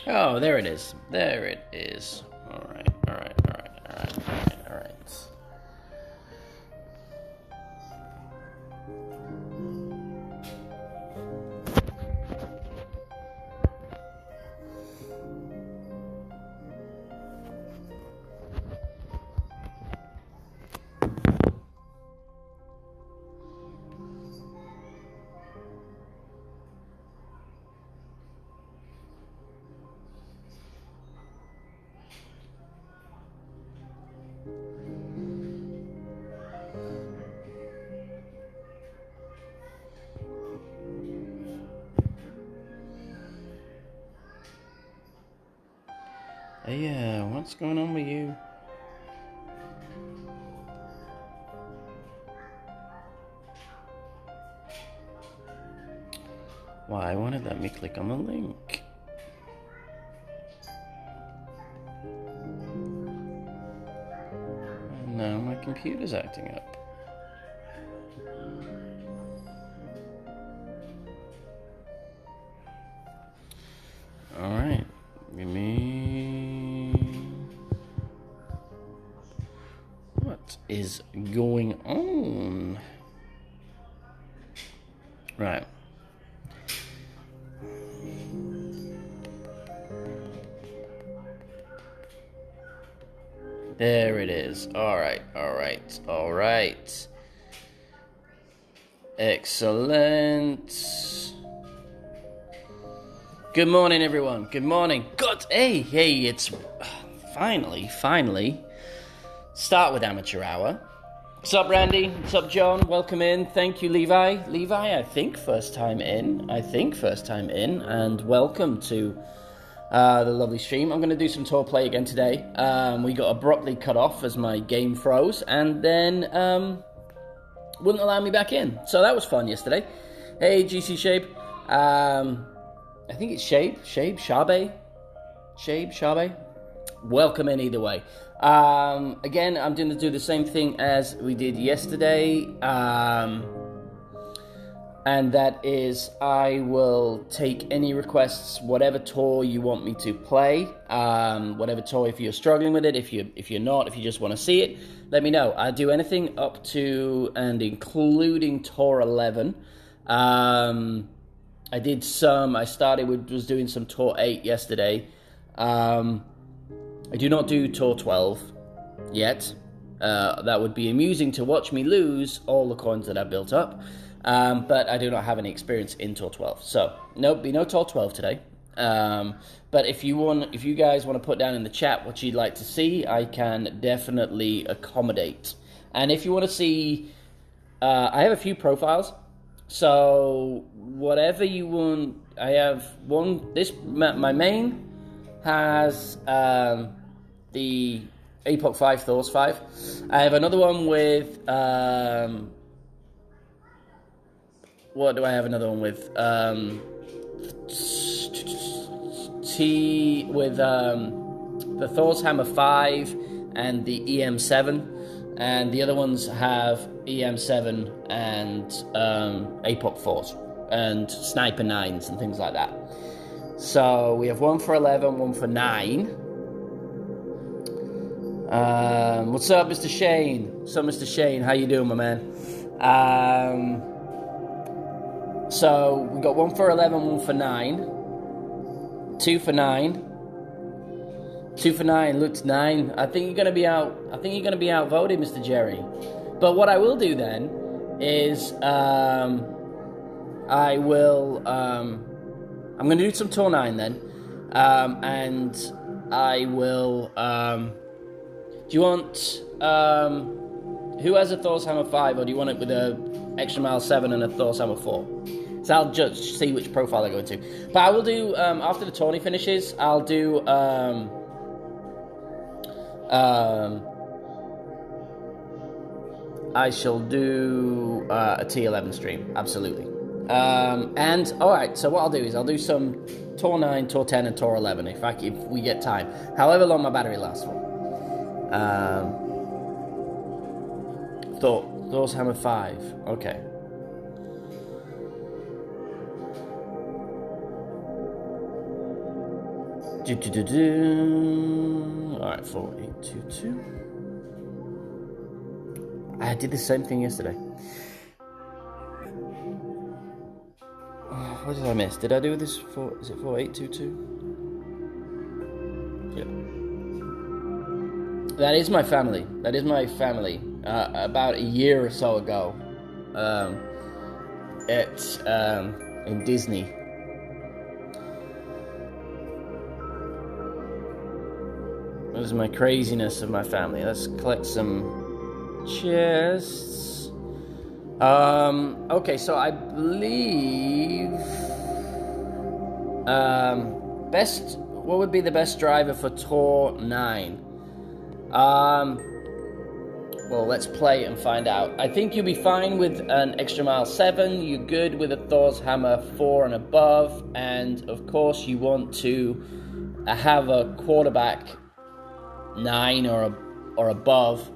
Oh, there it is. There it is. All right. Hey, what's going on with you? Why won't it let me click on the link? And now my computer's acting up. Alright, give me... What is going on? Right. There it is. Alright. Excellent. Good morning, everyone. Good morning. God, hey, it's finally. Start with Amateur Hour. What's up, Randy? What's up, John? Welcome in. Thank you, Levi. I think first time in. And welcome to the lovely stream. I'm going to do some tour play again today. We got abruptly cut off as my game froze, and then wouldn't allow me back in. So that was fun yesterday. Hey, GC Shape. I think it's Shabe. Welcome in either way. Again, I'm going to do the same thing as we did yesterday. And that is, I will take any requests, whatever tour you want me to play, whatever tour, if you're struggling with it, if you're not, if you just want to see it, let me know. I do anything up to and including tour 11. I was doing some tour 8 yesterday. I do not do tour 12 yet. That would be amusing to watch me lose all the coins that I built up. But I do not have any experience in Tour 12. So, no Tour 12 today. But if you guys want to put down in the chat what you'd like to see, I can definitely accommodate. And if you want to see, I have a few profiles. So, whatever you want, I have one, my main has the Epoch 5 Thor's 5. I have another one with... what do I have another one with? The Thor's Hammer 5 and the EM7. And the other ones have EM7 and Apoc 4s and Sniper 9s and things like that. So we have one for 11, one for 9. What's up, Mr. Shane? How you doing, my man? So we got one for 11, one for 9. 2 for 9. 2 for 9 looks 9. I think you're gonna be outvoted, Mr. Jerry. But what I will do then is I'm gonna do some tour 9 then. And I will do you want who has a Thor's Hammer 5, or do you want it with a Extra Mile 7 and a Thor's Hammer 4? So I'll just see which profile I go into. But I will do, after the tourney finishes, I'll do, I shall do a T11 stream, absolutely. And, alright, so what I'll do is I'll do some Tour 9, Tour 10, and Tour 11, if we get time. However long my battery lasts for. Thor's Hammer 5, okay. Alright, 4822. I did the same thing yesterday. What did I miss? Did I do this for... Is it 4822? Yeah. That is my family. That is my family. About a year or so ago. In Disney. That was my craziness of my family. Let's collect some chests. Okay, so I believe what would be the best driver for Tour 9? Well, let's play and find out. I think you'll be fine with an Extra Mile 7. You're good with a Thor's Hammer 4 and above. And, of course, you want to have a quarterback 9 or above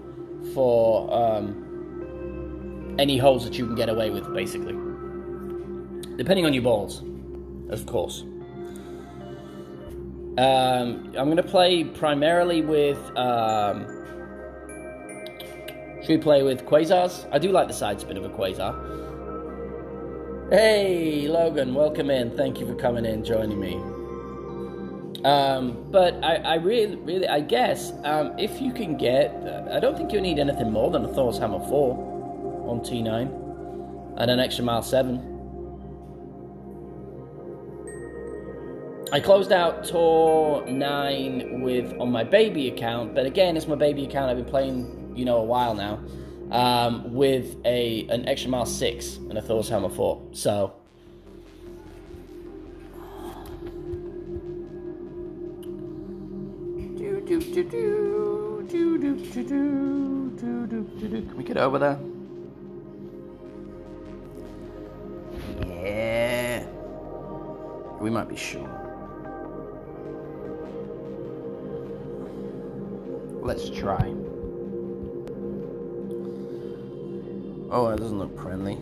for any holes that you can get away with, basically. Depending on your balls, of course. I'm going to play primarily with... should we play with Quasars? I do like the side spin of a Quasar. Hey, Logan, welcome in. Thank you for coming in, joining me. But I really, I guess, if you can get... I don't think you need anything more than a Thor's Hammer 4 on T9 and an Extra Mile 7. I closed out Tour 9 on my baby account, but again, it's my baby account. I've been playing, a while now, with an Extra Mile 6 and a Thor's Hammer 4. So, can we get over there? Yeah, we might be short. Let's try. Oh, that doesn't look friendly.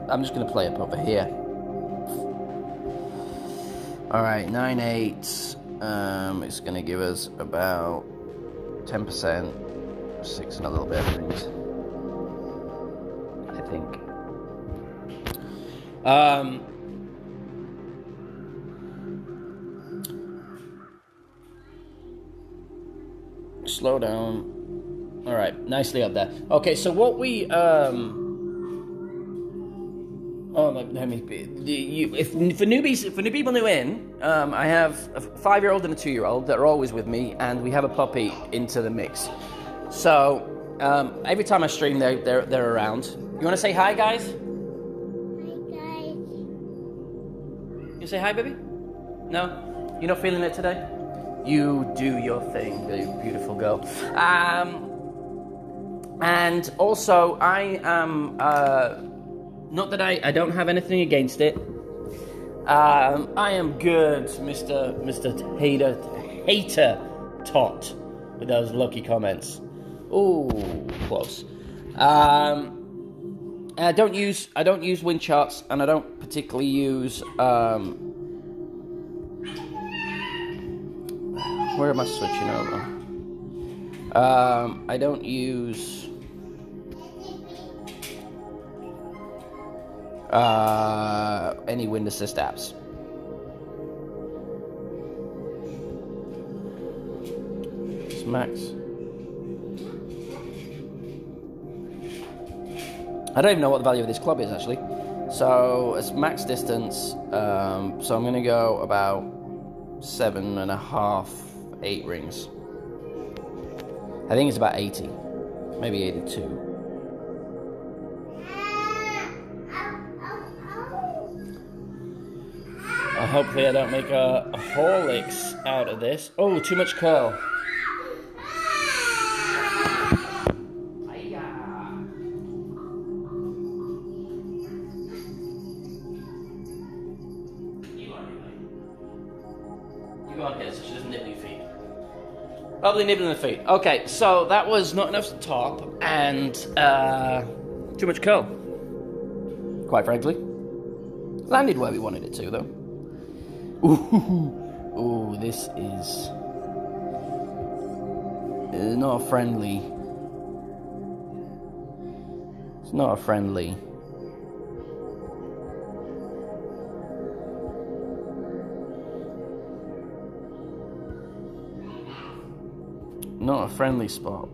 I'm just going to play up over here. Alright, 9-8. It's going to give us about 10%. 6 and a little bit of things. I think. Slow down. Alright, nicely up there. Okay, so what we, for new people new in, I have a 5-year-old and a 2-year-old that are always with me, and we have a puppy into the mix. So, every time I stream, they're around. You want to say hi, guys? Hi, guys. You say hi, baby? No? You're not feeling it today? You do your thing, you beautiful girl. And also, I am, not that I don't have anything against it. I am good, Mr. Hater Tot, with those lucky comments. Ooh, close. I don't use wind charts, and I don't particularly use, where am I switching over? I don't use any wind assist apps. It's max. I don't even know what the value of this club is actually. So it's max distance. So I'm gonna go about 7.5, 8 rings. I think it's about 80, maybe 82. Hopefully I don't make a Horlicks out of this. Oh, too much curl. You go on here so she doesn't nibble your feet. Probably nibbling the feet. Okay, so that was not enough to top and too much curl. Quite frankly. Landed where we wanted it to though. Ooh, ooh, this is not friendly. It's not a friendly. Not a friendly spot.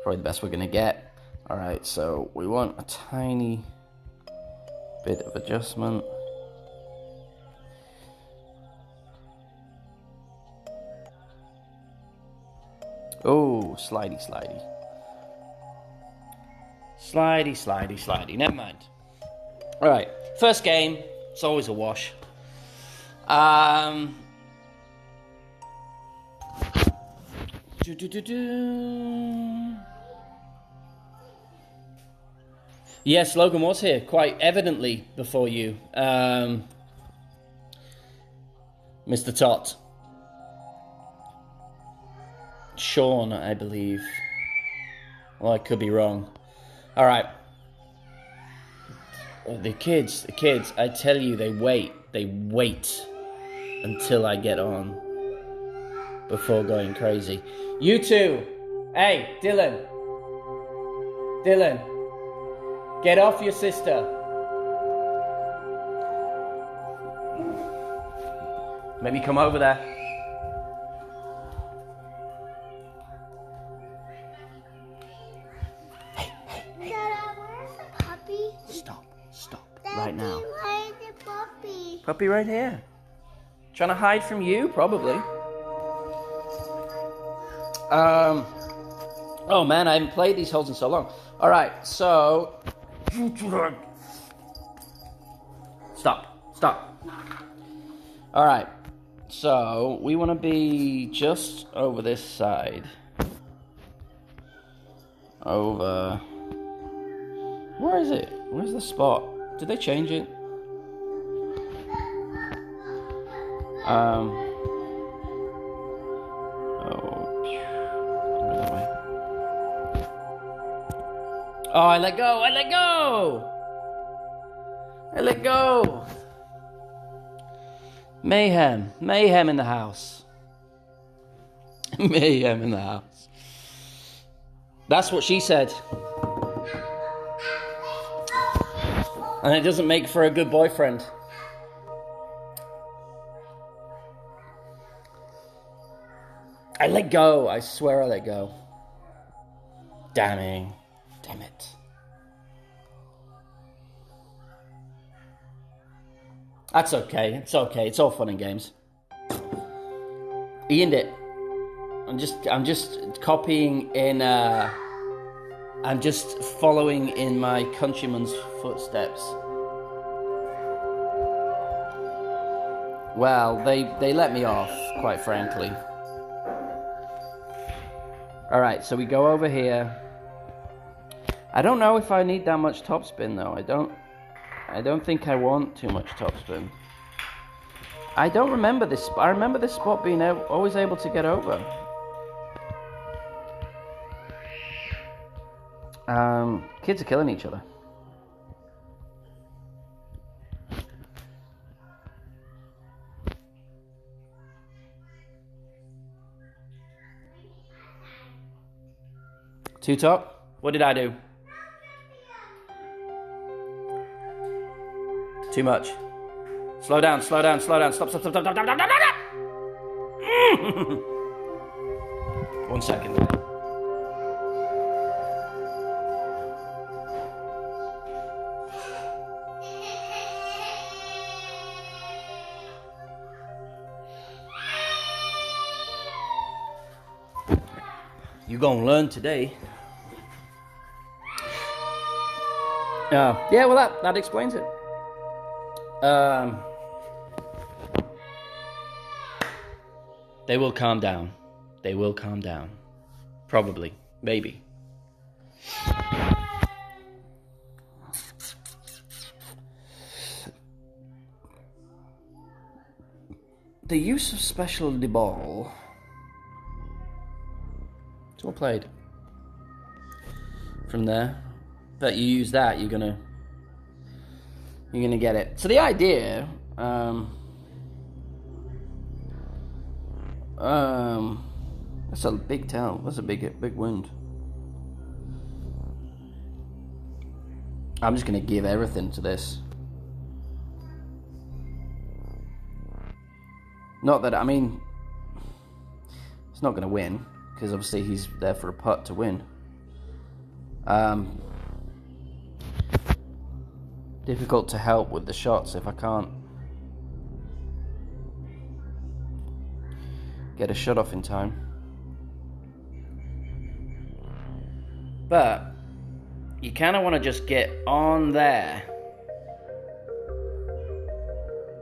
Probably the best we're gonna get. Alright, so we want a tiny bit of adjustment. Oh, slidey, slidey. Slidey, slidey, slidey. Never mind. Alright, first game. It's always a wash. Yes, Logan was here, quite evidently, before you. Mr. Tot. Sean, I believe. Well, I could be wrong. Alright. The kids, I tell you, they wait until I get on before going crazy. You two! Hey, Dylan! Get off your sister! Let me come over there. Dada, where's the puppy? Stop. Daddy, Right now. where's the puppy? Puppy right here. Trying to hide from you, probably. Oh man, I haven't played these holes in so long. Alright, so... Stop. Alright, so we want to be just over this side. Over... Where is it? Where's the spot? Did they change it? Oh, that way. Oh, I let go! Mayhem in the house. Mayhem in the house. That's what she said. And it doesn't make for a good boyfriend. I let go. I swear I let go. Damn it. That's okay. It's okay. It's all fun and games. Ian'd it. I'm just copying in. I'm just following in my countryman's footsteps. Well, they let me off, quite frankly. Alright, so we go over here. I don't know if I need that much topspin though. I don't think I want too much topspin. I don't remember this. I remember this spot being always able to get over. Kids are killing each other. Two top. What did I do? Too much. Slow down. Stop. One second. You gonna learn today. Yeah, well that explains it. They will calm down. Probably. Maybe. The use of special ball. It's all played. From there. Bet you use that, you're you're gonna get it. So the idea, that's a big tell. That's a big wound. I'm just gonna give everything to this. Not that, I mean, it's not gonna win, because obviously he's there for a putt to win. Difficult to help with the shots if I can't get a shot off in time. But you kind of want to just get on there.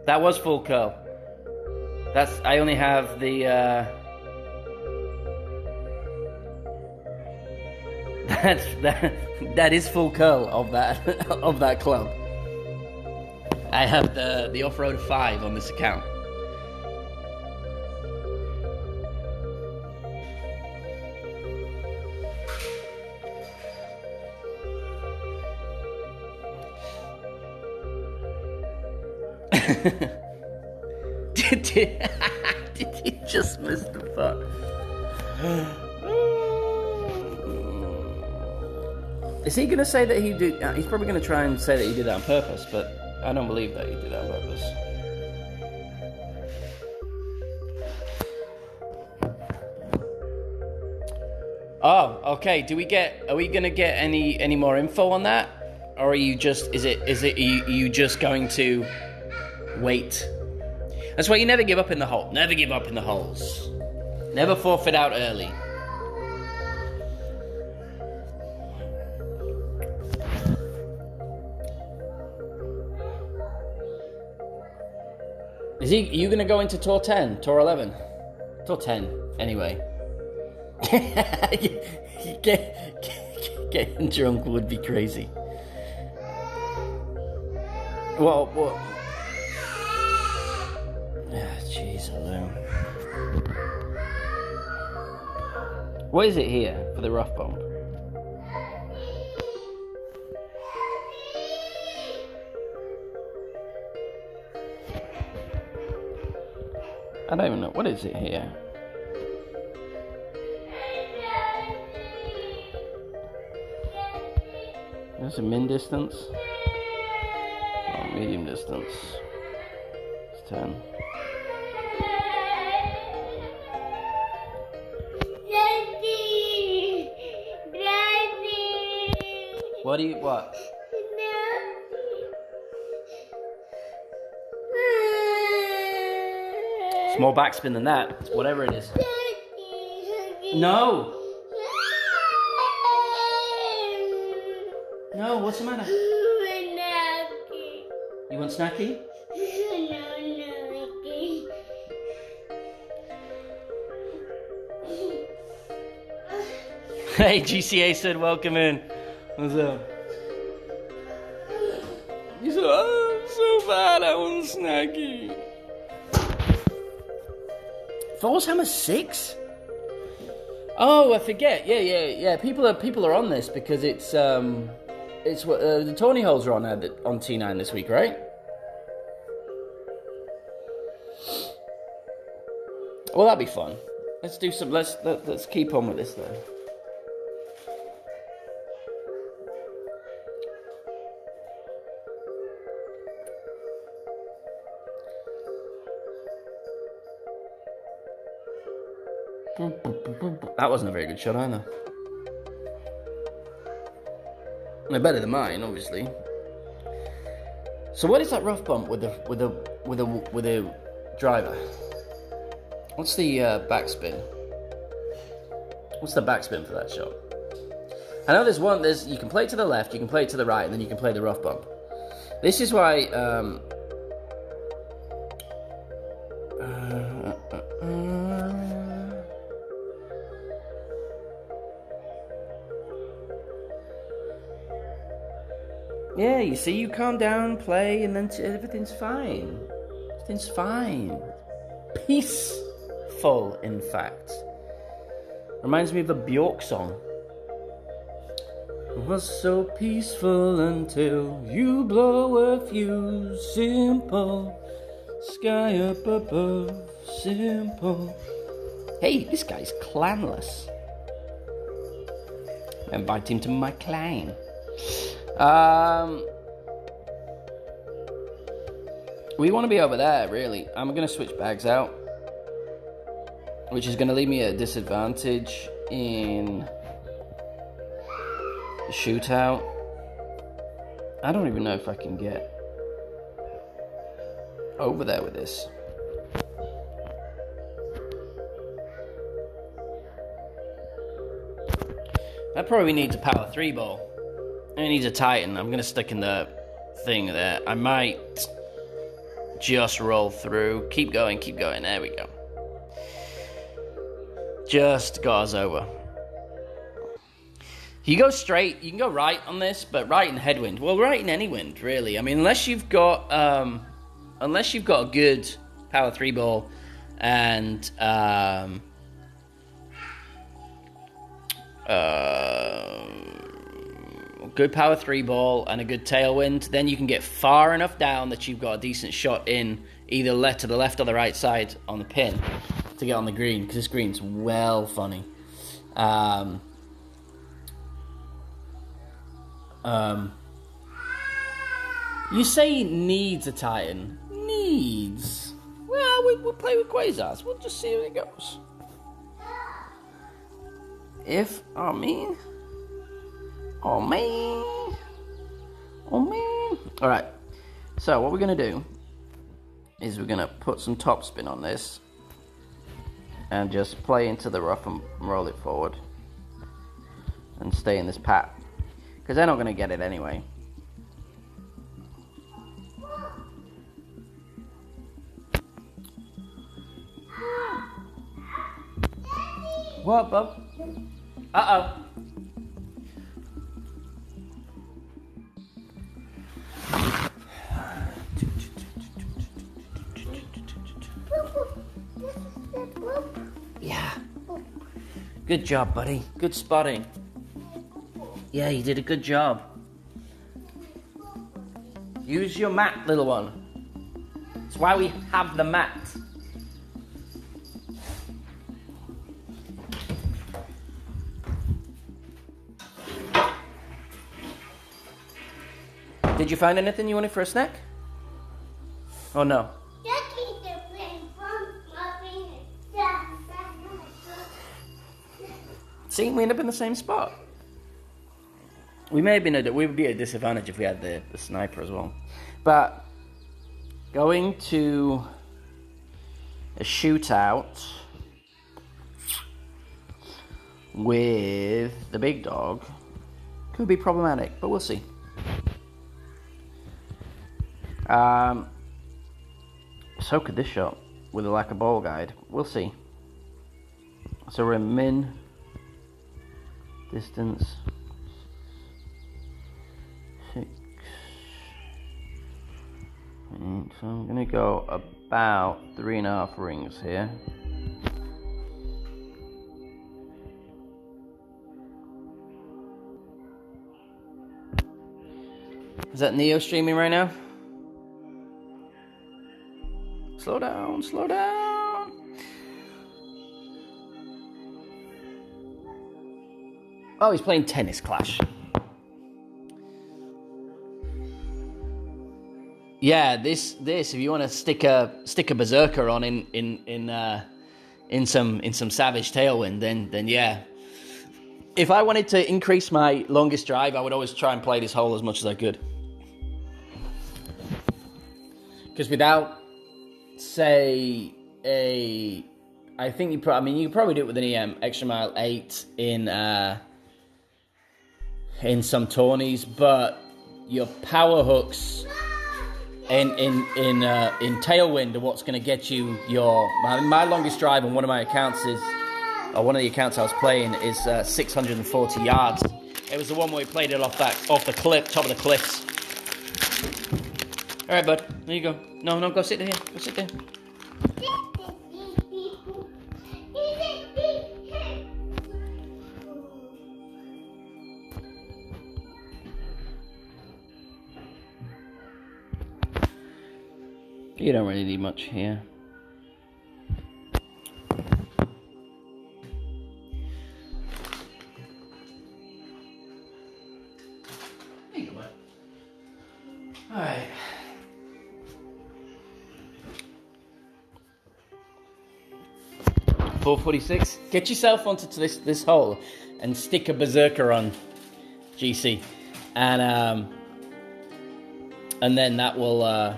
That was full curl. I only have the that is full curl of that of that club. I have the off-road 5 on this account. Did you just miss the putt? Is he going to say that he did? He's probably going to try and say that he did that on purpose, but I don't believe that he did that on purpose. Oh, okay. Are we going to get any more info on that? Or are you just, are you just going to wait? That's why you never give up in the hole. Never give up in the holes. Never forfeit out early. Are you going to go into Tour 10? Tour 11? Tour 10, anyway. Getting drunk would be crazy. What? Jeez, Lou. What is it here for the rough bump? I don't even know. What is it here? There's a min distance. Oh, medium distance. It's 10. What? It's more backspin than that. It's whatever it is. No! No, what's the matter? You want snacky? Hey, GCA said welcome in. What's up? You said, oh, I'm so bad, I want snacky. Falls Hammer 6? Oh, I forget. Yeah. People are on this because it's what the Tawny holes are on T9 this week, right? Well, that'd be fun. Let's do some. Let's keep on with this though. That wasn't a very good shot either. They're better than mine, obviously. So what is that rough bump with a driver? What's the backspin? What's the backspin for that shot? I know there's you can play it to the left, you can play it to the right, and then you can play the rough bump. This is why yeah, you see, you calm down, play, and then everything's fine. Everything's fine. Peaceful, in fact. Reminds me of a Bjork song. Was so peaceful until you blow a fuse. Simple, sky up above, simple. Hey, this guy's clanless. Invite him to my clan. We want to be over there, really. I'm going to switch bags out, which is going to leave me at a disadvantage in the shootout. I don't even know if I can get over there with this. That probably needs a power 3 ball. It needs a Titan. I'm going to stick in the thing there. I might just roll through. Keep going. There we go. Just got us over. You go straight, you can go right on this, but right in headwind. Well, right in any wind, really. I mean, unless you've got a good power 3 ball and good power 3 ball and a good tailwind, then you can get far enough down that you've got a decent shot in either to the left or the right side on the pin to get on the green, because this green's well funny. You say he needs a Titan. Needs? Well, we'll play with Quasars. We'll just see how it goes. Oh man. Alright, so what we're going to do is we're going to put some topspin on this and just play into the rough and roll it forward and stay in this path, because they're not going to get it anyway. What, bub? Uh-oh. Yeah. Good job, buddy. Good spotting. Yeah, you did a good job. Use your mat, little one. That's why we have the mat. Did you find anything you wanted for a snack? Oh no. See, we end up in the same spot. We would be at a disadvantage if we had the sniper as well. But going to a shootout with the big dog could be problematic, but we'll see. So could this shot with a lack of ball guide. We'll see. So we're in min distance 6. So I'm gonna go about 3.5 rings here. Is that Neo streaming right now? Slow down. Oh, he's playing Tennis Clash. Yeah, this if you want to stick a berserker on in some savage tailwind, then yeah. If I wanted to increase my longest drive, I would always try and play this hole as much as I could. Because without, say, I think you could probably do it with an EM extra mile 8 in some tourneys, but your power hooks in tailwind are what's going to get you my longest drive on one of my accounts one of the accounts I was playing is 640 yards. It was the one where we played it off the cliff, top of the cliffs. All right, bud. There you go. No, go sit there. Go sit there. You don't really need much here. Alright. $4.46. Get yourself onto this hole and stick a berserker on, GC, and then that will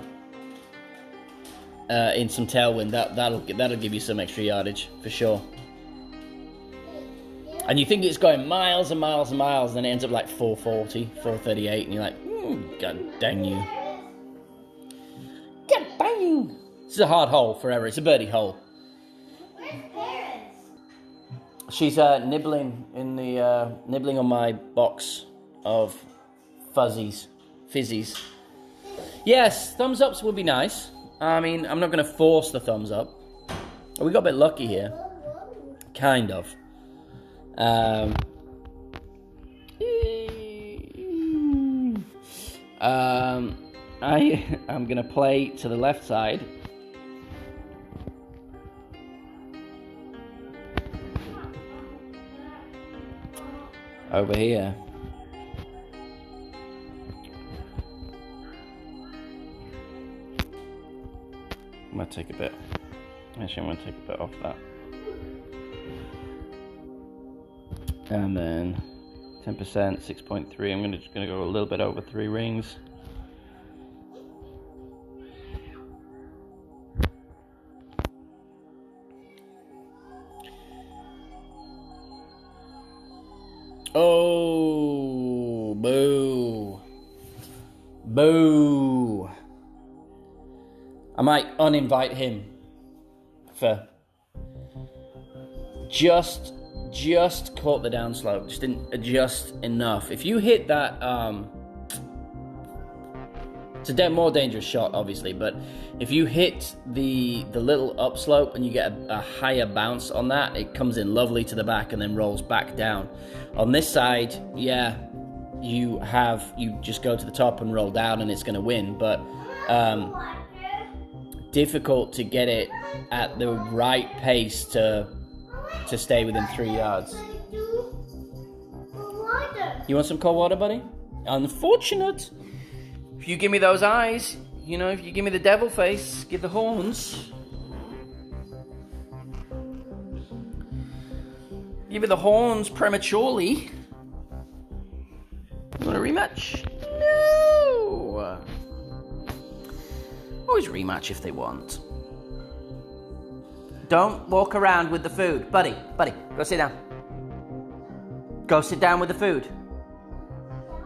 in some tailwind that'll give you some extra yardage for sure. And you think it's going miles and miles and miles, and it ends up like 440, 438, and you're like, God dang you. God dang you. This is a hard hole forever. It's a birdie hole. Where's Paris? She's nibbling on my box of fizzies. Yes, thumbs ups would be nice. I mean, I'm not going to force the thumbs up. We got a bit lucky here. Kind of. I'm going to play to the left side. Over here. I'm going to take a bit. Actually, I'm going to take a bit off that. And then 10%, 6.3. I'm just going to go a little bit over 3 rings. Oh, boo. Boo. I might uninvite him for just caught the downslope, just didn't adjust enough. If you hit that, it's a more dangerous shot, obviously, but if you hit the little upslope and you get a higher bounce on that, it comes in lovely to the back and then rolls back down. On this side, yeah, you just go to the top and roll down and it's going to win, but difficult to get it at the right pace to stay within 3 yards. You want some cold water, buddy? Unfortunate. If you give me those eyes, you know, if you give me the devil face, give the horns. Give me the horns prematurely. You want a rematch? No. Always rematch if they want. Don't walk around with the food. Buddy, go sit down. Go sit down with the food.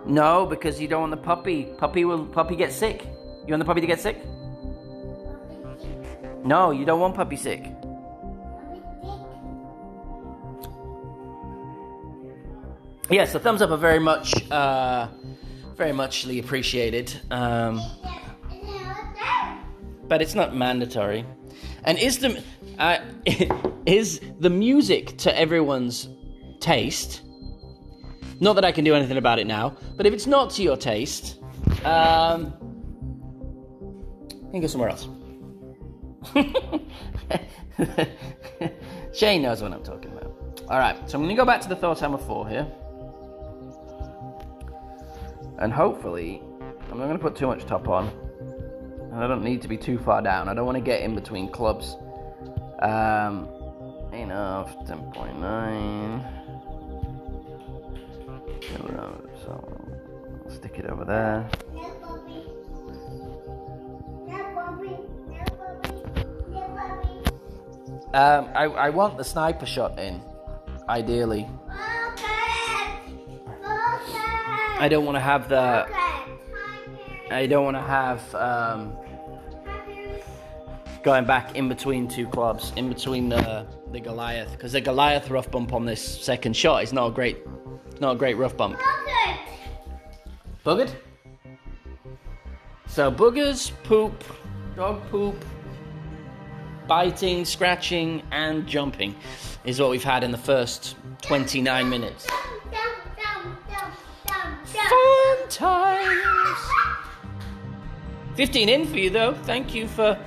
No, because you don't want the puppy. Puppy gets sick. You want the puppy to get sick? No, you don't want puppy sick. Yes, the thumbs up are very muchly appreciated. But it's not mandatory. And is the music to everyone's taste? Not that I can do anything about it now, but if it's not to your taste, you can go somewhere else. Shane knows what I'm talking about. Alright, so I'm going to go back to the Thor Hammer 4 here. And hopefully, I'm not going to put too much top on. And I don't need to be too far down. I don't want to get in between clubs. Enough, 10.9. So, I'll stick it over there. I want the sniper shot in, ideally. I don't want to have the... I don't want to have going back in between 2 clubs, in between the Goliath, because the Goliath rough bump on this second shot is not a great rough bump. Buggered? So boogers, poop, dog poop, biting, scratching, and jumping is what we've had in the first 29 minutes. Fun times! 15 in for you though. Thank you for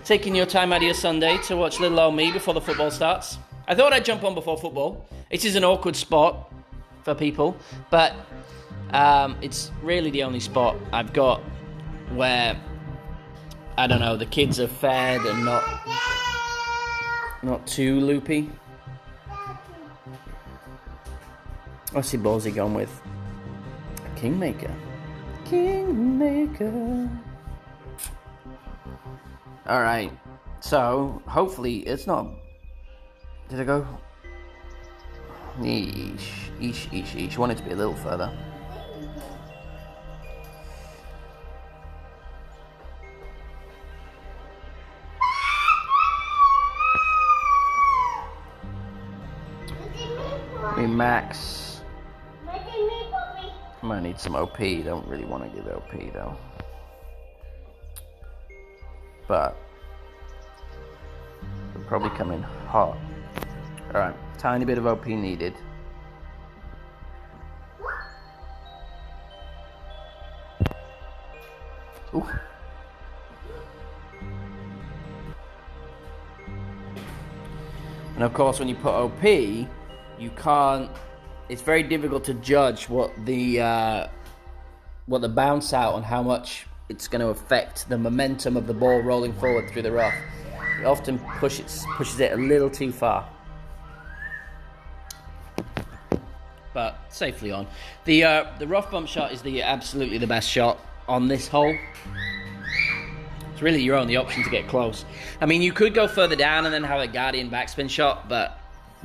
taking your time out of your Sunday to watch little old me before the football starts. I thought I'd jump on before football. It is an awkward spot for people, but it's really the only spot I've got where, I don't know, the kids are fed and not too loopy. What's the balls he gone with? Kingmaker. Kingmaker. Alright, so hopefully it's not. Did I go? Eesh. Want it to be a little further. Hey, Max. I might need some OP. Don't really want to give OP though. But it'll probably come in hot. Alright, tiny bit of OP needed. Ooh. And of course, when you put OP, you can't. It's very difficult to judge what the bounce out and how much it's going to affect the momentum of the ball rolling forward through the rough. It often pushes it a little too far. But safely on. The rough bump shot is absolutely the best shot on this hole. It's really your only option to get close. I mean, you could go further down and then have a guardian backspin shot, but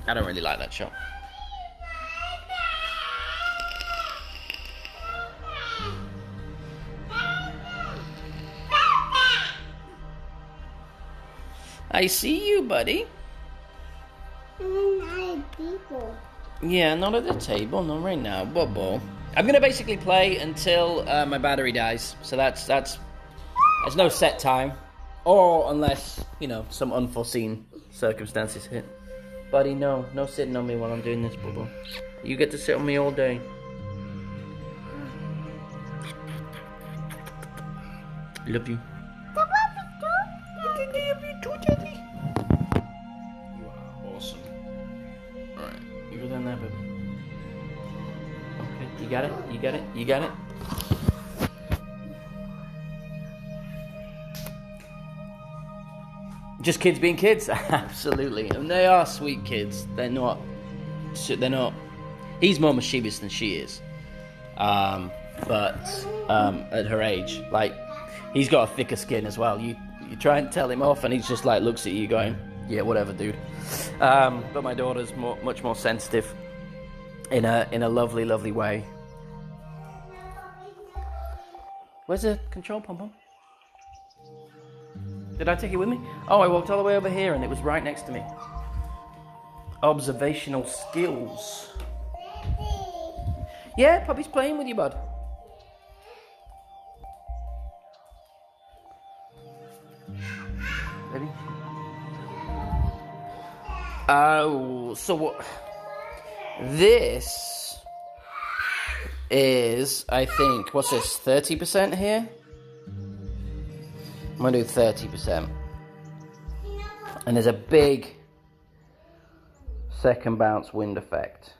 I don't really like that shot. I see you, buddy. People. Yeah, not at the table, not right now. Bubble. I'm gonna basically play until my battery dies. So that's there's no set time, or unless some unforeseen circumstances hit. Buddy, no sitting on me while I'm doing this, Bubble. You get to sit on me all day. Love you. You are awesome. Alright, you go down there, baby. Okay, you got it. Just kids being kids? Absolutely. And they are sweet kids. They're not. He's more mischievous than she is. But at her age, like, he's got a thicker skin as well. You try and tell him off and he's just like looks at you going, yeah, whatever, dude. But my daughter's much more sensitive in a lovely way. Where's the control pom-pom? Did I take it with me? Oh, I walked all the way over here and it was right next to me. Observational skills. Yeah, Poppy's playing with you, bud. Ready? Oh, so what? This is, I think, what's this, 30% here? I'm going to do 30%. And there's a big second bounce wind effect.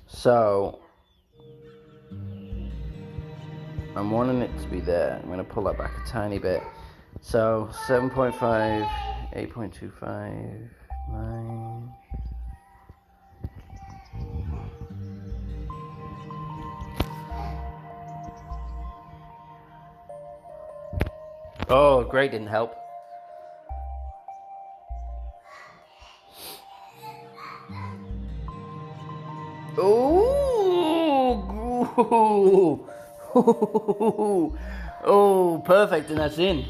So, I'm wanting it to be there. I'm going to pull that back a tiny bit. So, 7.5, 8.25, 9... Oh, great, didn't help. Oh, oh, perfect, and that's in.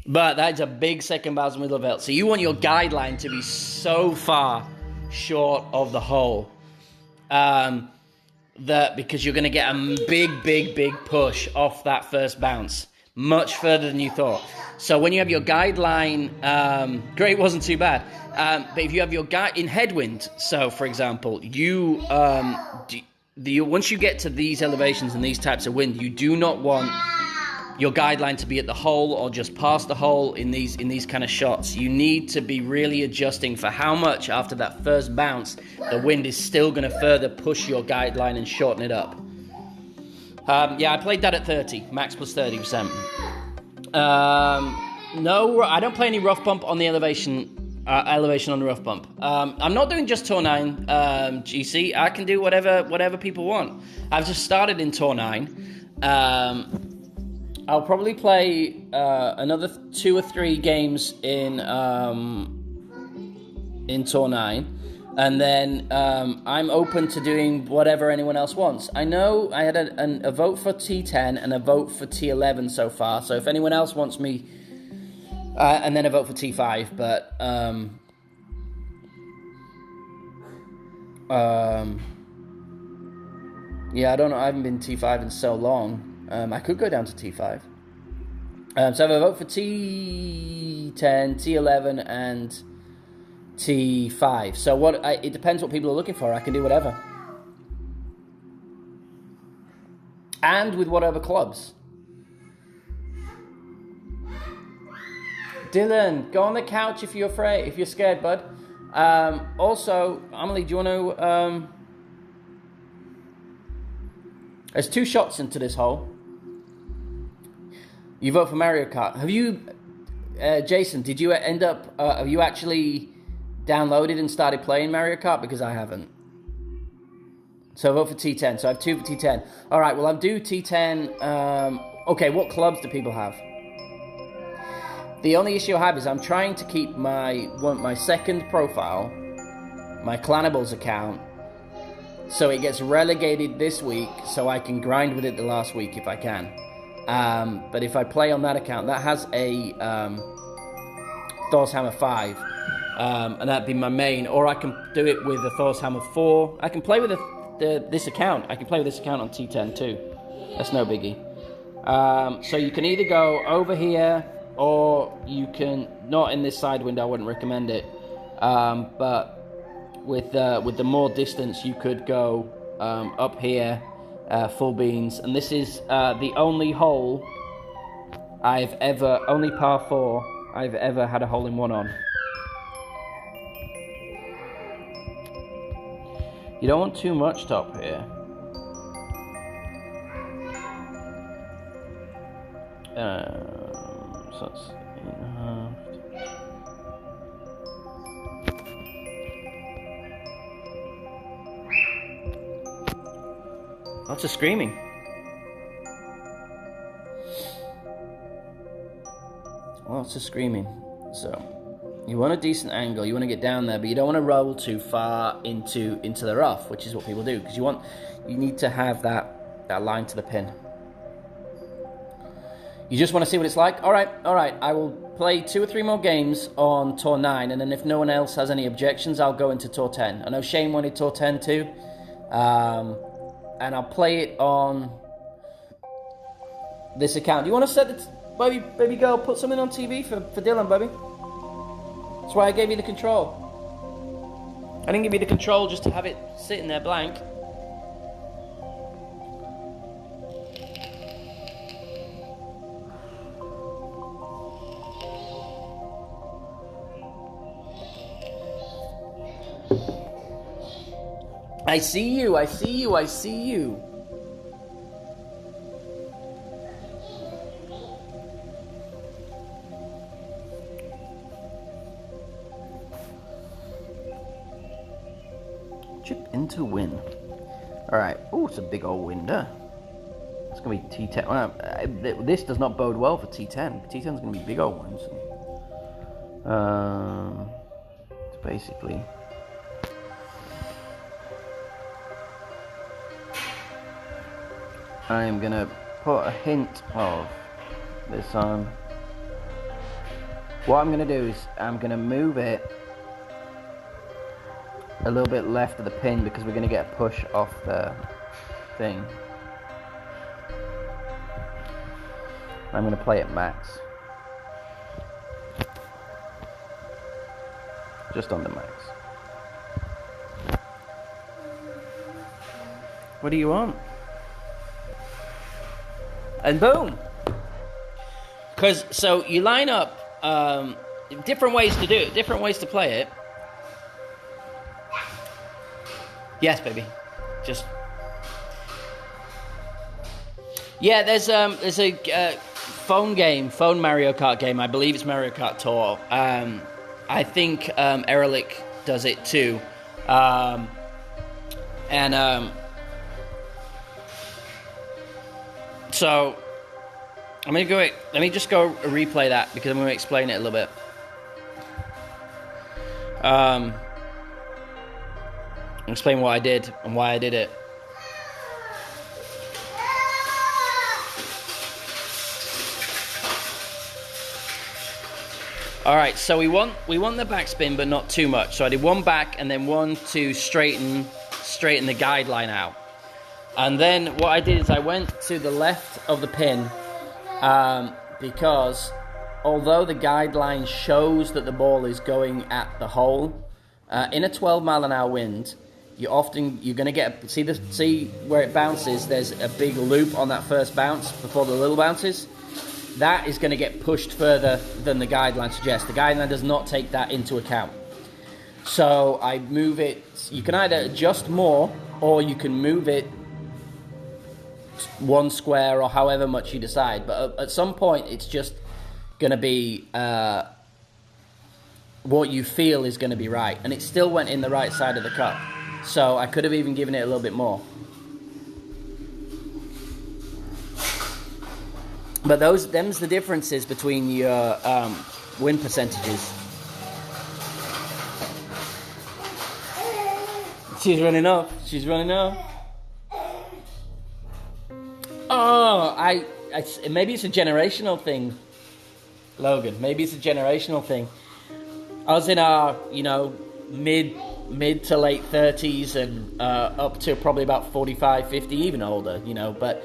But that's a big second bounce middle belt. So you want your guideline to be so far short of the hole. That because you're going to get a big push off that first bounce, much further than you thought. So when you have your guideline, great, wasn't too bad. But if you have your guide in headwind, so for example, you once you get to these elevations and these types of wind, you do not want your guideline to be at the hole or just past the hole in these kind of shots. You need to be really adjusting for how much after that first bounce the wind is still going to further push your guideline and shorten it up. Yeah, I played that at 30, max plus 30%. No, I don't play any rough bump on the elevation on the rough bump. I'm not doing just Tour 9, GC. I can do whatever people want. I've just started in Tour 9. I'll probably play another 2 or 3 games in Tour 9. And then I'm open to doing whatever anyone else wants. I know I had a vote for T10 and a vote for T11 so far. So if anyone else wants me... and then a vote for T5, but yeah, I don't know. I haven't been T5 in so long. I could go down to T5. So I have a vote for T10, T11, and T5. So it depends what people are looking for. I can do whatever, and with whatever clubs. Dylan, go on the couch if you're scared, bud. Also, Amelie, do you want to... There's 2 shots into this hole. You vote for Mario Kart. Have you... Jason, did you end up... have you actually downloaded and started playing Mario Kart? Because I haven't. So I vote for T10. So I have 2 for T10. Alright, well, I'll do T10... okay, what clubs do people have? The only issue I have is I'm trying to keep my second profile, my Clanables account, so it gets relegated this week, so I can grind with it the last week if I can. But if I play on that account, that has a Thor's Hammer 5, and that'd be my main. Or I can do it with a Thor's Hammer 4. I can play with this account. I can play with this account on T10 too. That's no biggie. So you can either go over here, or you can, not in this side window, I wouldn't recommend it. But with the more distance, you could go up here, full beans. And this is the only hole only par 4 I've ever had a hole in one on. You don't want too much top here. So that's 8.5. Lots of screaming. Lots of screaming. So you want a decent angle. You want to get down there, but you don't want to roll too far into the rough, which is what people do, because you need to have that line to the pin. You just want to see what it's like? Alright, I will play 2 or 3 more games on Tour 9, and then if no one else has any objections, I'll go into Tour 10. I know Shane wanted Tour 10 too, and I'll play it on this account. Do you want to set it, baby girl, put something on TV for Dylan, baby? That's why I gave you the control. I didn't give you the control just to have it sitting there blank. I see you. Chip into win. Alright. Oh, it's a big old window. It's going to be T10. Well, this does not bode well for T10. T10 is going to be big old ones. It's basically... I'm going to put a hint of this on. What I'm going to do is I'm going to move it a little bit left of the pin because we're going to get a push off the thing. I'm going to play it max. Just on the max. What do you want? And boom. So you line up different ways to do it, different ways to play it. Yes, baby. Just. Yeah, there's a phone Mario Kart game. I believe it's Mario Kart Tour. I think Erlich does it too. So let me just go replay that because I'm going to explain it a little bit. Explain what I did and why I did it. All right, so we want the backspin, but not too much. So I did one back and then one to straighten the guideline out. And then what I did is I went to the left of the pin because although the guideline shows that the ball is going at the hole, in a 12-mile-an-hour wind, you're going to get see where it bounces. There's a big loop on that first bounce before the little bounces. That is going to get pushed further than the guideline suggests. The guideline does not take that into account. So I move it. You can either adjust more, or you can move it one square, or however much you decide. But at some point, it's just going to be what you feel is going to be right. And it still went in the right side of the cup. So I could have even given it a little bit more. But them's the differences between your win percentages. She's running off. Oh, maybe it's a generational thing, Logan. Maybe it's a generational thing. I was in our, mid to late 30s and up to probably about 45, 50, even older, But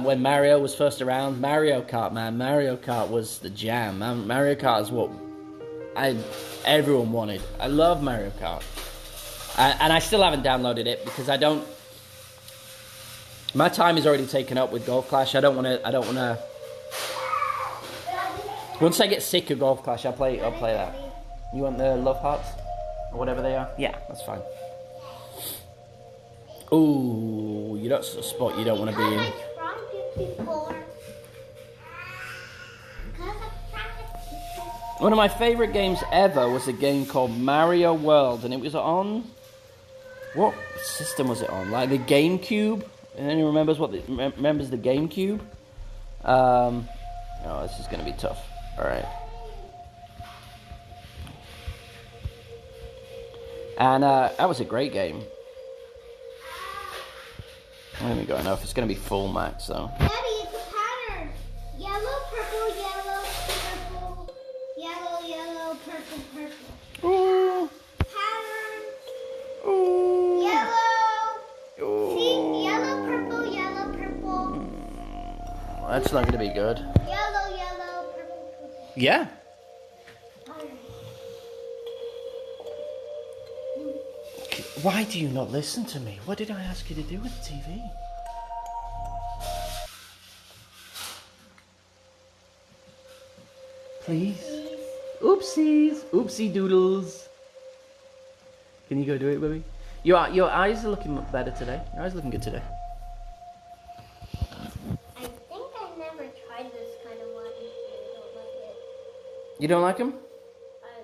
when Mario was first around, Mario Kart was the jam. Mario Kart is what everyone wanted. I love Mario Kart. And I still haven't downloaded it because I don't... My time is already taken up with Golf Clash. I don't want to... Once I get sick of Golf Clash, I'll play that. You want the Love Hearts? Or whatever they are? Yeah, that's fine. Ooh, that's a spot you don't want to be in. One of my favourite games ever was a game called Mario World, and it was on... What system was it on? Like the GameCube? And anyone remembers the GameCube? Oh, this is going to be tough. Alright. And that was a great game. I haven't got enough. It's going to be full max, though. Daddy, it's a pattern. Yellow, purple, yellow, purple, yellow, yellow, purple, purple. Ooh. Pattern. Ooh. Yellow. Ooh. See, yellow, purple. That's not going to be good. Yellow, purple. Yeah. Why do you not listen to me? What did I ask you to do with the TV? Please? Oopsies. Oopsie doodles. Can you go do it, baby? Your eyes are looking better today. Your eyes are looking good today. I think I never tried this kind of one. I don't like it. You don't like them? I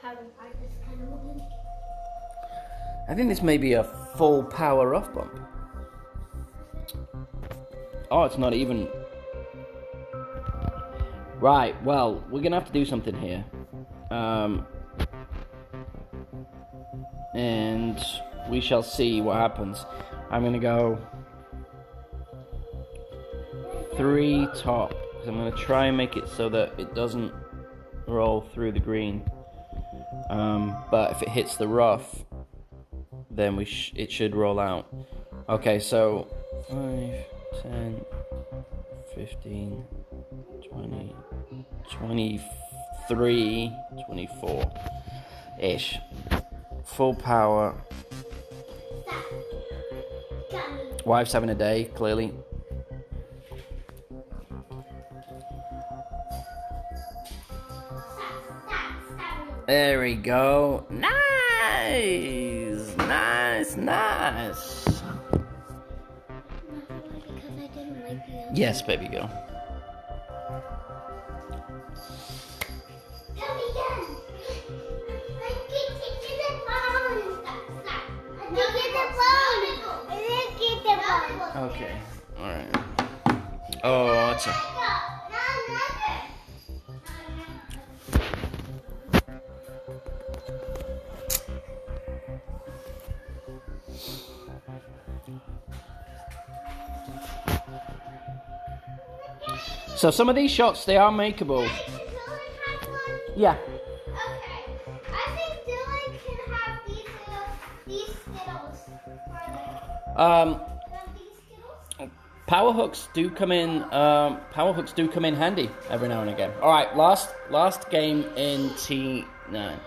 haven't tried this kind of one. I think this may be a full power off bump. Oh, it's not even... Right, well, we're going to have to do something here. And we shall see what happens. I'm going to go 3 top. Because I'm going to try and make it so that it doesn't roll through the green. But if it hits the rough, then it should roll out. Okay, so 5, 10, 15, 20, 23, 24-ish. Full power. Wife's having a day, clearly. There we go. Nice! Nice, nice. Because I didn't like the other. Yes, baby girl. Come again. Let's get the phone. Let's get the phone. Let's get the phone. Okay. Alright. Oh, it's a... So some of these shots, they are makeable. Yeah. Okay. I think Dylan can have these Skittles. These Skittles? Power hooks do come in. Power hooks do come in handy every now and again. All right, last game in T9.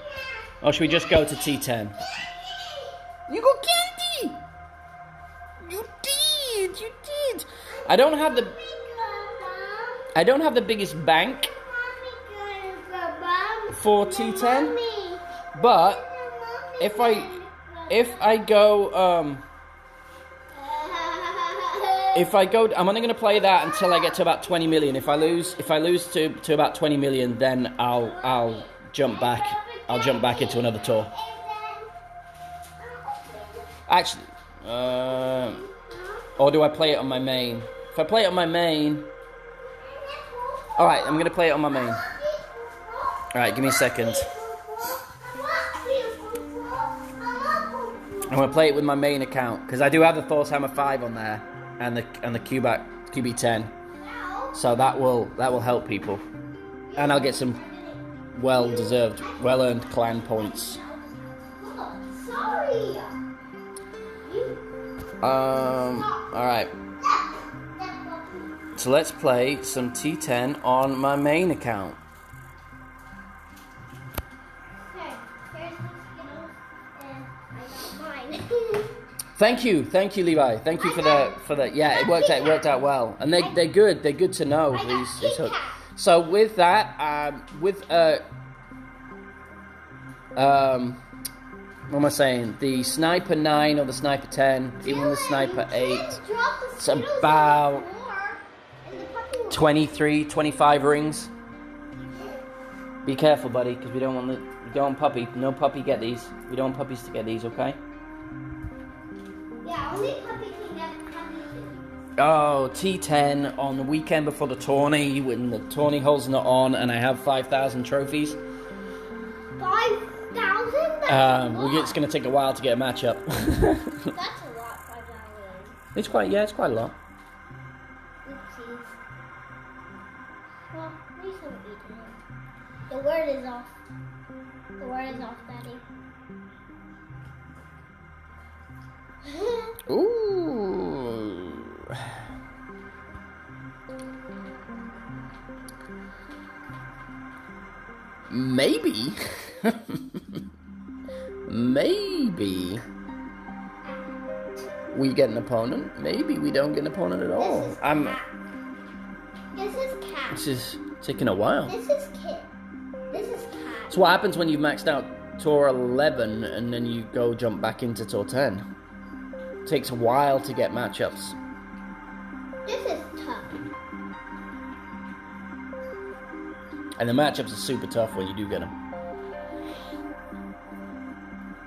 Or should we just go to T10? You got candy. You did. You did. I don't have the biggest bank for T10, but if I go I'm only going to play that until I get to about 20 million. If I lose to about 20 million, then I'll jump back. I'll jump back into another tour. Actually, or do I play it on my main? If I play it on my main, all right, I'm going to play it on my main. All right, give me a second. I'm going to play it with my main account because I do have the Thorhammer 5 on there and the QB10, so that will help people, and I'll get some well-deserved, well-earned clan points. All right. So let's play some T10 on my main account. Okay, here's the Skittles, and I got mine. Thank you, Levi. Thank you for the. Yeah, it worked out well, and they're good. They're good to know. These hooks. So with that, what am I saying? The Sniper 9 or the Sniper 10, even the Sniper 8, it's about 23, 25 rings. Be careful, buddy, because we don't want puppy. No puppy get these. We don't want puppies to get these, okay? Yeah, only puppy can get puppies. Oh, T10 on the weekend before the tourney, when the tourney holds not on, and I have 5,000 trophies. 5,000? It's going to take a while to get a matchup. That's a lot, 5,000. It's quite a lot. Oopsies. Well, we shouldn't be doing it. The word is off. The word is off, Daddy. Ooh. Maybe. Maybe we get an opponent. Maybe we don't get an opponent at all. This is cat. This is taking a while. This is kid. This is cat. So what happens when you've maxed out Tour 11 and then you go jump back into Tour 10? It takes a while to get matchups. This is tough. And the matchups are super tough when you do get them.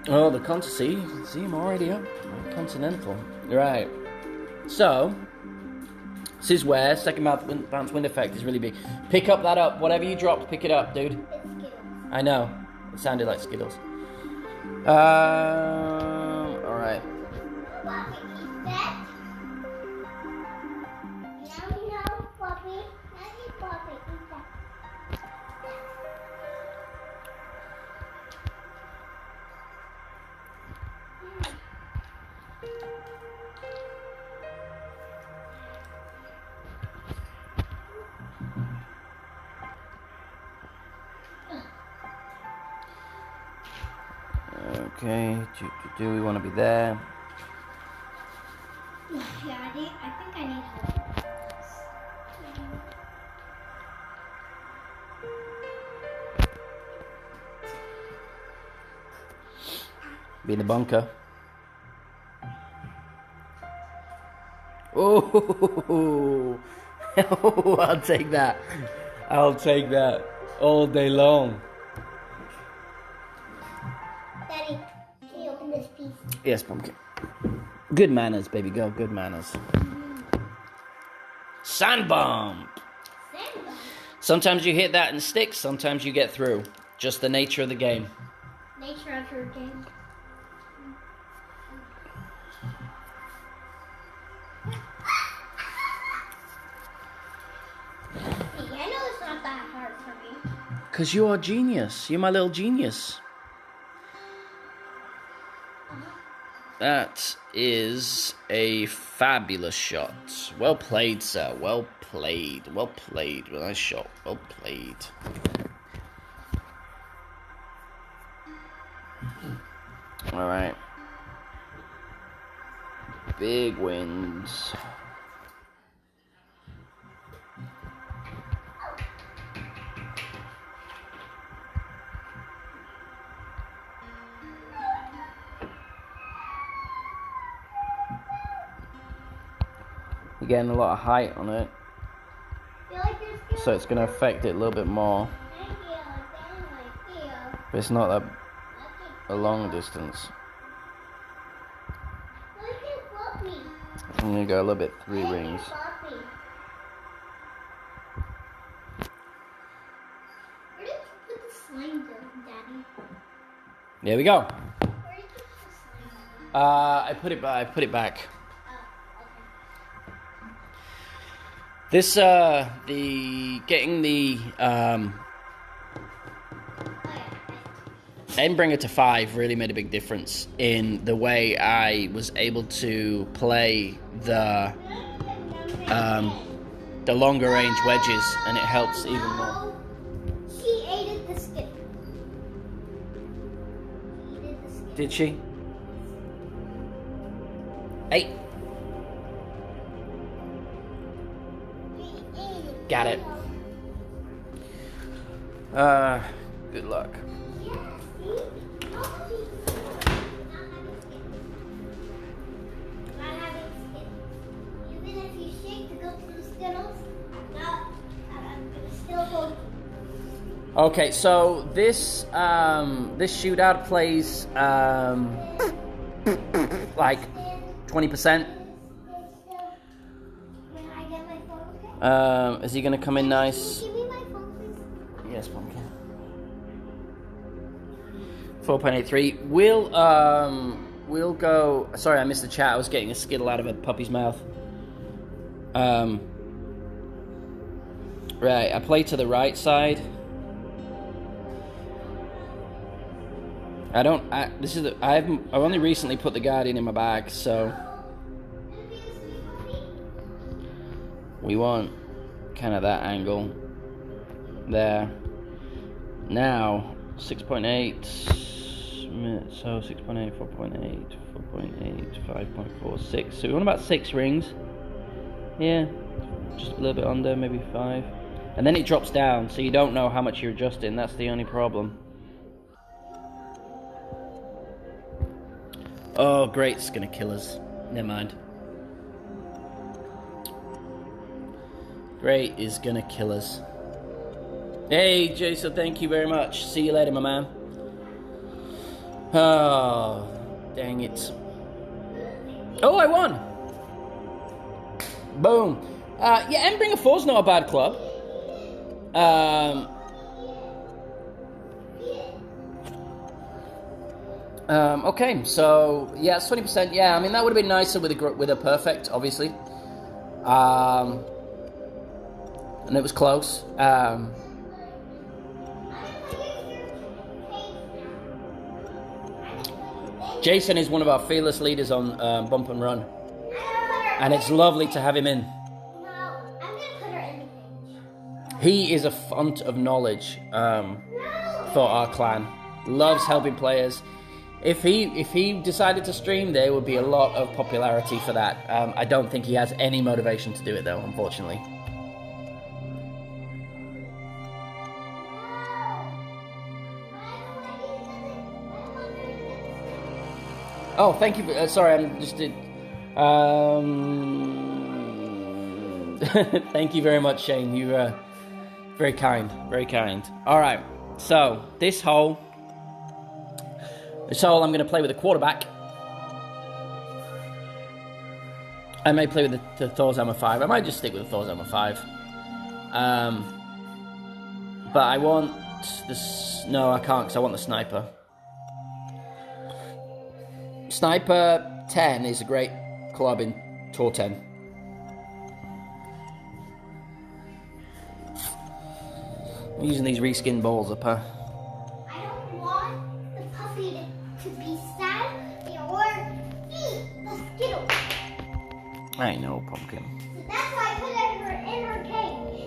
Oh, the see him already up. Continental. Right. So, this is where second bounce wind effect is really big. Pick that up. Whatever you dropped, pick it up, dude. It's Skittles. I know. It sounded like Skittles. Alright. Puppy, eat that. No, puppy. Not eat puppy. Eat that. Okay. Do we want to be there? Yeah, I think I need help. Be in the bunker. Oh, I'll take that. I'll take that all day long. Daddy, can you open this piece? Yes, pumpkin. Good manners, baby girl. Good manners. Sand bomb. Sand bomb. Sometimes you hit that and sticks. Sometimes you get through. Just the nature of the game. Nature of your game. I know it's not that hard for me. Because you are genius. You're my little genius. That is a fabulous shot. Well played, sir. Well played. Well played. Nice shot. Well played. All right. Big wins. You're getting a lot of height on it, so it's going to affect it a little bit more. But it's not that a long distance. I'm going to go a little bit 3 rings. Where did you put the slime go, Daddy? There we go. Where did you put the slime? I put it back. Oh, okay. This getting the Endbringer to 5 really made a big difference in the way I was able to play the longer range wedges, and it helps even more. She ate the stick. Did she? 8. Got it. Good luck. Okay, so this shootout plays like 20%. Is he gonna come in nice? Give me my phone, please. Yes, pumpkin. 4.83. We'll go. Sorry, I missed the chat. I was getting a skittle out of a puppy's mouth. Right, I play to the right side. I've only recently put the Guardian in my bag, so we want kind of that angle there. Now 6.8, so 6.8, 4.8, 4.8, 5.4, 6. So we want about 6 rings. Yeah, just a little bit under, maybe 5. And then it drops down, so you don't know how much you're adjusting. That's the only problem. Oh, great, it's gonna kill us. Never mind. Great is gonna kill us. Hey, Jason, thank you very much. See you later, my man. Oh, dang it. Oh, I won! Boom. Yeah, Endbringer 4's not a bad club. Okay, so yeah, it's 20%. Yeah, I mean that would have been nicer with a perfect, obviously. And it was close. Jason is one of our fearless leaders on Bump and Run, and it's lovely to have him in. No, I'm gonna put her in the cage. He is a font of knowledge for our clan. Loves helping players. If he decided to stream, there would be a lot of popularity for that. I don't think he has any motivation to do it, though, unfortunately. Oh, thank you. Sorry, I'm just... thank you very much, Shane. You were very kind. Very kind. Alright, so this hole... This hole I'm going to play with a quarterback. I may play with the Thor's Hammer 5. I might just stick with the Thor's Hammer 5. But I want this... No, I can't because I want the Sniper. Sniper 10 is a great club in Tour 10. I'm using these reskin balls up, huh? I don't want the puppy to be sad or eat the Skittles. I know, Pumpkin. So that's why I put her in her cage.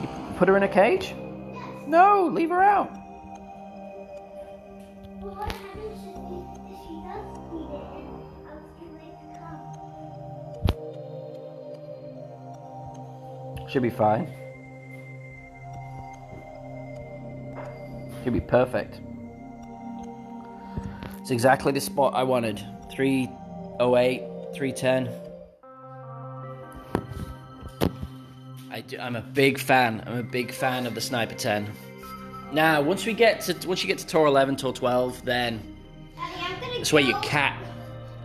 You put her in a cage? Yes. No, leave her out. Well, what happens if she does eat it and I was too late to come? Should be fine. Should be perfect. It's exactly the spot I wanted. 308, 310. I'm a big fan. I'm a big fan of the Sniper 10. Now, once you get to Tour 11, Tour 12, then Daddy, I'm gonna that's where your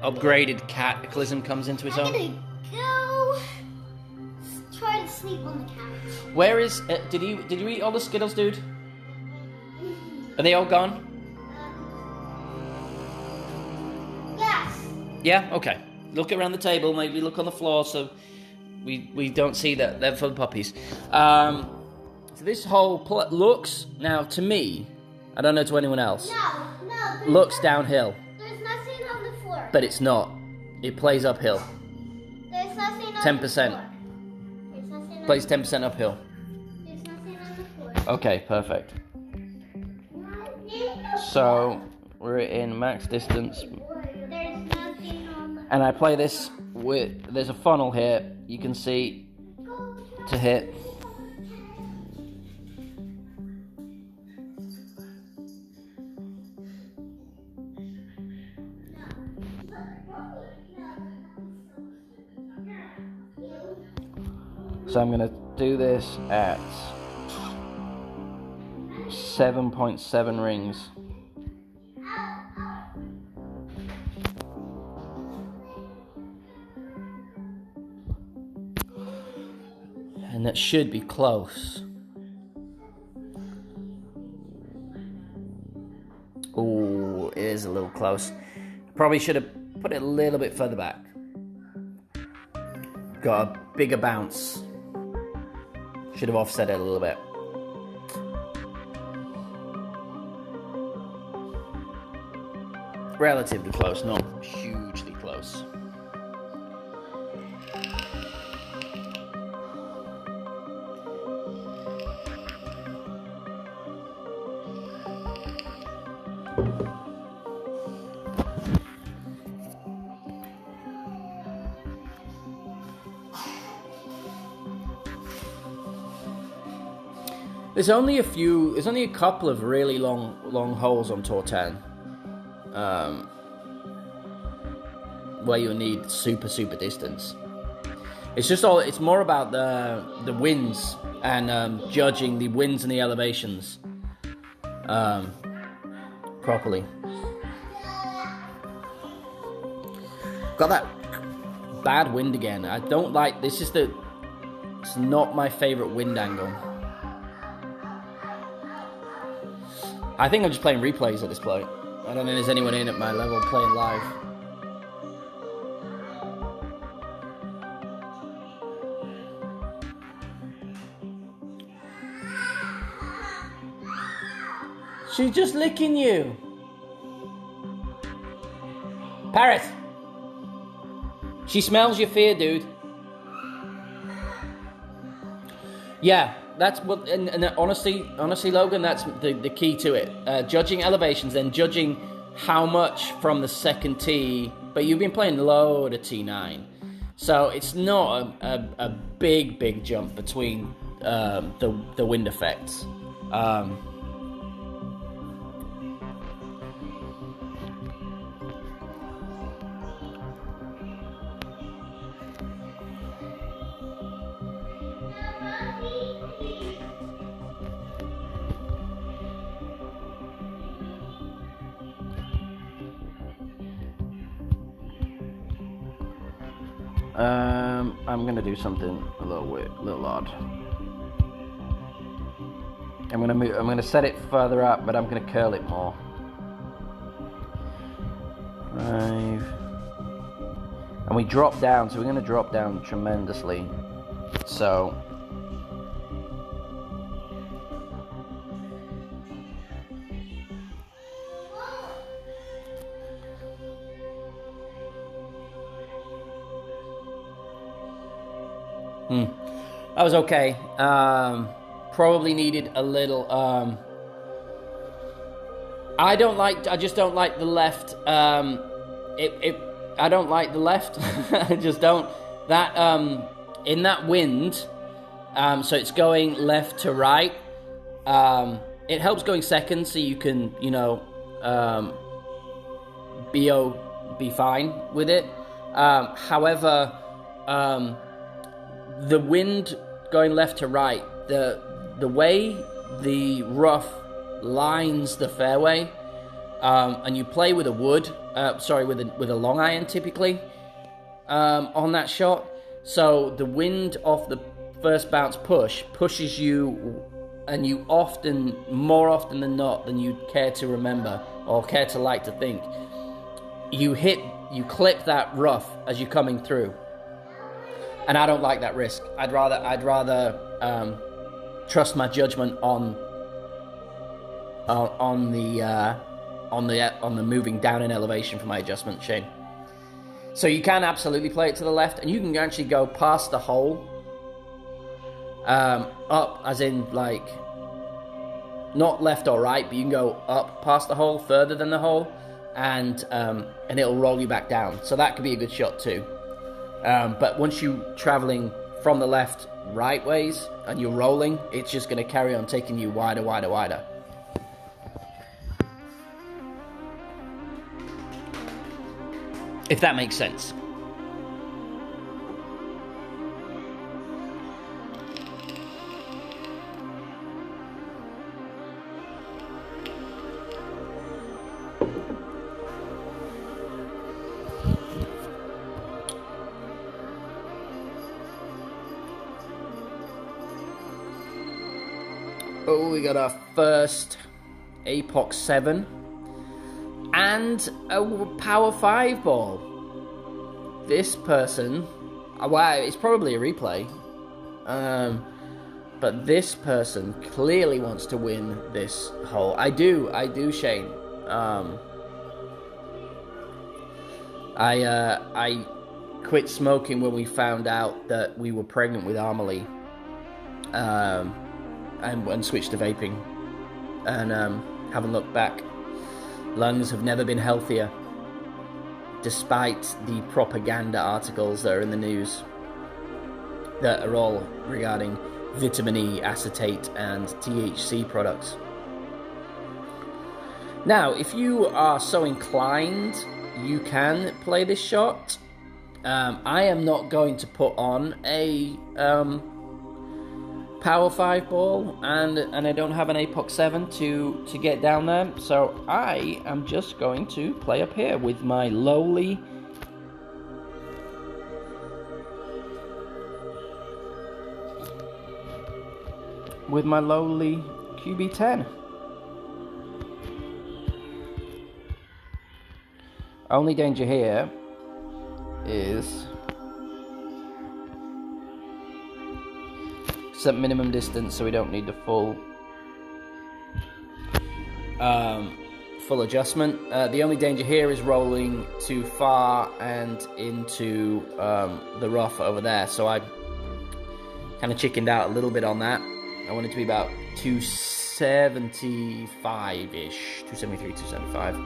upgraded cataclysm comes into its I'm own. gonna go try to sleep on the couch. Where is? Did you eat all the Skittles, dude? Are they all gone? Yes. Yeah. Okay. Look around the table. Maybe look on the floor so we don't see that they're for the puppies. So this whole looks now to me. I don't know to anyone else. No. Looks downhill, There's nothing on the floor. but it's not. It plays uphill. There's nothing on 10%. the floor. There's nothing on Plays 10% uphill. There's nothing on the floor. Okay. Perfect. So we're in max distance. There's nothing on the And I play this with, there's a funnel here, you can see, to hit. So I'm going to do this at 7.7 rings. And that should be close. Oh, it is a little close. Probably should have put it a little bit further back. Got a bigger bounce. Should have offset it a little bit. Relatively close, not hugely close. There's only a couple of really long holes on Tour 10. Where you need super distance. It's more about the winds and judging the winds and the elevations properly. Got that bad wind again. I don't like this. It's not my favorite wind angle. I think I'm just playing replays at this point. I don't think there's anyone in at my level playing live. She's just licking you. Parrot. She smells your fear, dude. Yeah, that's what, and honestly, Logan, that's the key to it. Judging elevations, then judging how much from the second tee, but you've been playing low to T9, so it's not a big jump between the wind effects. I'm gonna do something a little weird, a little odd. I'm gonna set it further up, but I'm gonna curl it more. 5, and we drop down, so we're gonna drop down tremendously. So. That was okay. Probably needed a little. I just don't like the left. I don't like the left. I just don't. That in that wind. So it's going left to right. It helps going second, so you can, be fine with it. However, the wind going left to right, the way the rough lines the fairway, and you play with a wood, with a long iron typically, on that shot. So the wind off the first bounce pushes you, and you more often than not than you'd care to remember or care to like to think, you clip that rough as you're coming through. And I don't like that risk. I'd rather trust my judgment on the moving down in elevation for my adjustment chain. So you can absolutely play it to the left, and you can actually go past the hole, up, as in like not left or right, but you can go up past the hole, further than the hole, and it'll roll you back down. So that could be a good shot too. But once you're traveling from the left right ways and you're rolling, it's just going to carry on taking you wider. If that makes sense. Oh, we got our first Apox 7 and a Power 5 ball. This person, wow, it's probably a replay, but this person clearly wants to win this hole. I do, Shane. I quit smoking when we found out that we were pregnant with Amelie. And switched to vaping, and haven't looked back. Lungs have never been healthier, despite the propaganda articles that are in the news that are all regarding vitamin E, acetate, and THC products. Now, if you are so inclined, you can play this shot. I am not going to put on a Power 5 ball, and I don't have an Apox 7 to get down there, so I am just going to play up here with my lowly QB10. Only danger here is set minimum distance, so we don't need the full adjustment. The only danger here is rolling too far and into the rough over there, so I kind of chickened out a little bit on that. I want it to be about 275-ish, 273, 275.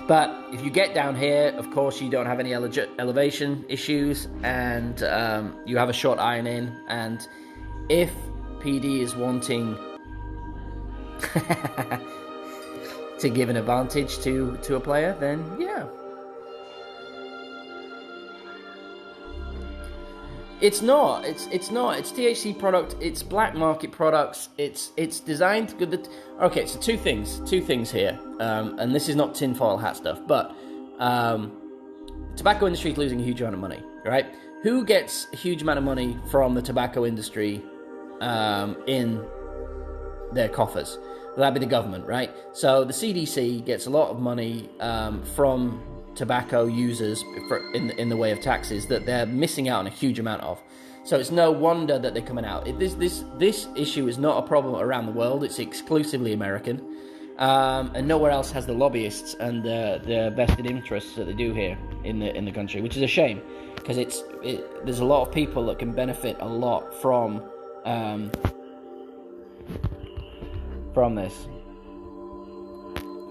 But if you get down here, of course, you don't have any elevation issues, and you have a short iron in. And if PD is wanting to give an advantage to a player, then yeah. It's not. It's THC product. It's black market products. It's designed good. Okay, so two things here. And this is not tinfoil hat stuff, but the tobacco industry is losing a huge amount of money, right? Who gets a huge amount of money from the tobacco industry in their coffers? Well, that'd be the government, right? So the CDC gets a lot of money from tobacco users in the way of taxes that they're missing out on a huge amount of. So it's no wonder that they're coming out. This issue is not a problem around the world. It's exclusively American, and nowhere else has the lobbyists and the vested interests that they do here in the country, which is a shame, because there's a lot of people that can benefit a lot from this.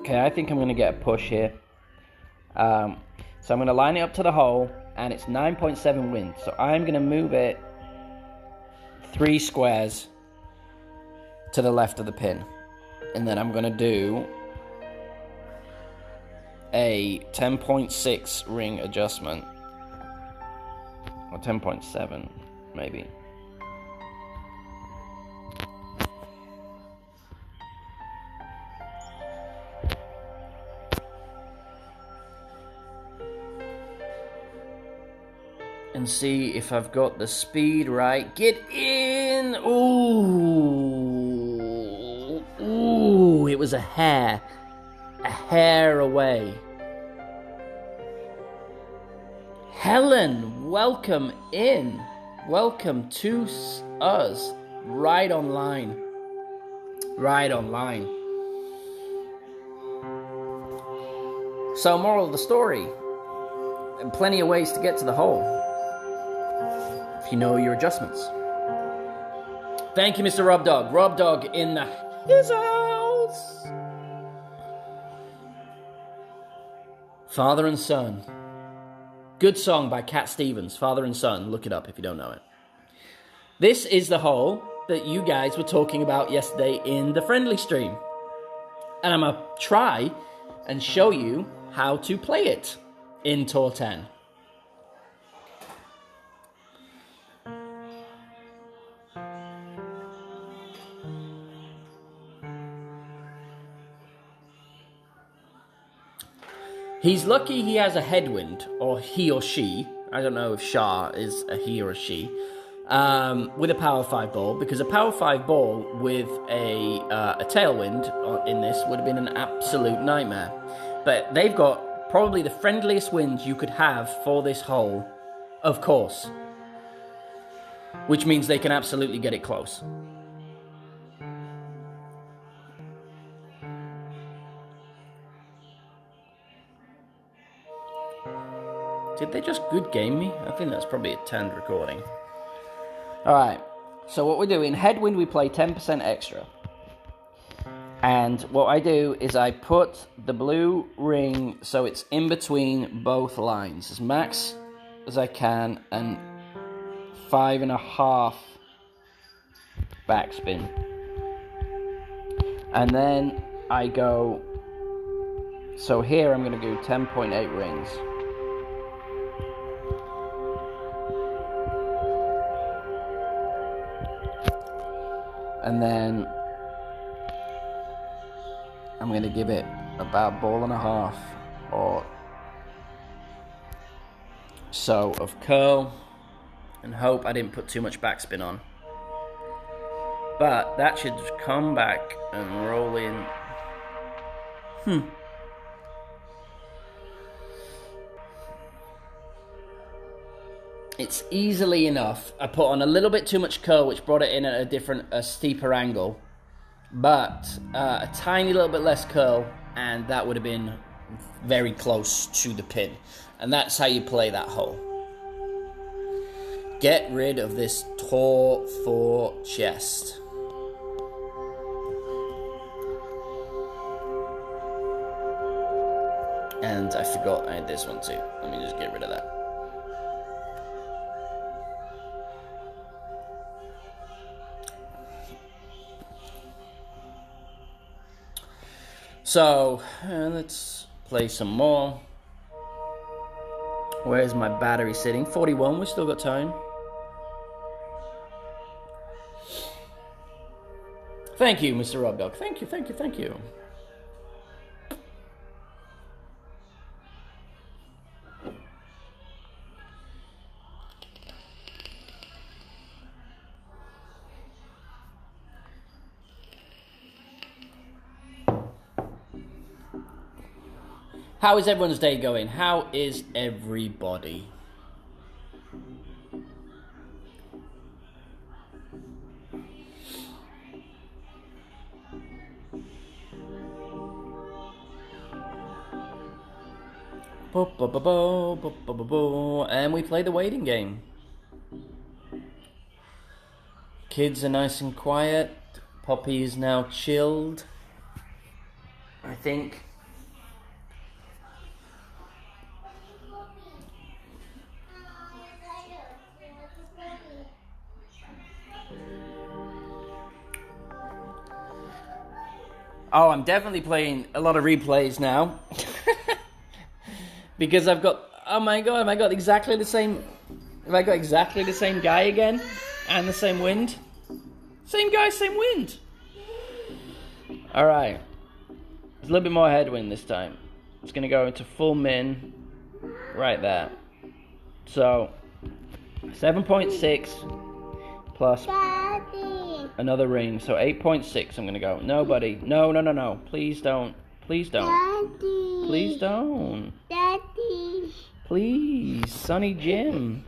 Okay, I think I'm going to get a push here. So I'm going to line it up to the hole, and it's 9.7 wind. So I'm going to move it 3 squares to the left of the pin. And then I'm going to do a 10.6 ring adjustment. Or 10.7, maybe. And see if I've got the speed right. Get in! Ooh! Ooh! It was a hair away. Helen, welcome in. Welcome to us. Right online. Right online. So, moral of the story. Plenty of ways to get to the hole, if you know your adjustments. Thank you, Mr. Rob Dog. Rob Dog in his house. Father and Son. Good song by Cat Stevens. Father and Son. Look it up if you don't know it. This is the hole that you guys were talking about yesterday in the friendly stream. And I'm going to try and show you how to play it in Tour 10. He's lucky he has a headwind, or he or she, I don't know if Shah is a he or a she, with a Power 5 ball, because a Power 5 ball with a tailwind in this would have been an absolute nightmare. But they've got probably the friendliest winds you could have for this hole, of course, which means they can absolutely get it close. Did they just good game me? I think that's probably a 10 recording. Alright, so what we do, in headwind we play 10% extra. And what I do is I put the blue ring so it's in between both lines, as max as I can, and 5.5 backspin. And then I go, so here I'm going to do 10.8 rings. And then I'm going to give it about 1.5 or so of curl, and hope I didn't put too much backspin on. But that should just come back and roll in. It's easily enough. I put on a little bit too much curl, which brought it in at a steeper angle. But a tiny little bit less curl, and that would have been very close to the pin. And that's how you play that hole. Get rid of this Tour 4 chest. And I forgot I had this one too. Let me just get rid of that. So, let's play some more. Where's my battery sitting? 41, we've still got time. Thank you, Mr. Rob Dog. Thank you, thank you, thank you. How is everyone's day going? How is everybody? And we play the waiting game. Kids are nice and quiet. Poppy is now chilled, I think. Oh, I'm definitely playing a lot of replays now. Because I've got, oh my god, have I got exactly the same guy again? And the same wind? Same guy, same wind. Alright. There's a little bit more headwind this time. It's going to go into full min right there. So, 7.6 plus another ring. So 8.6 I'm going to go. Nobody. No. Please don't. Please don't. Daddy. Please don't. Daddy. Please, Sonny Jim.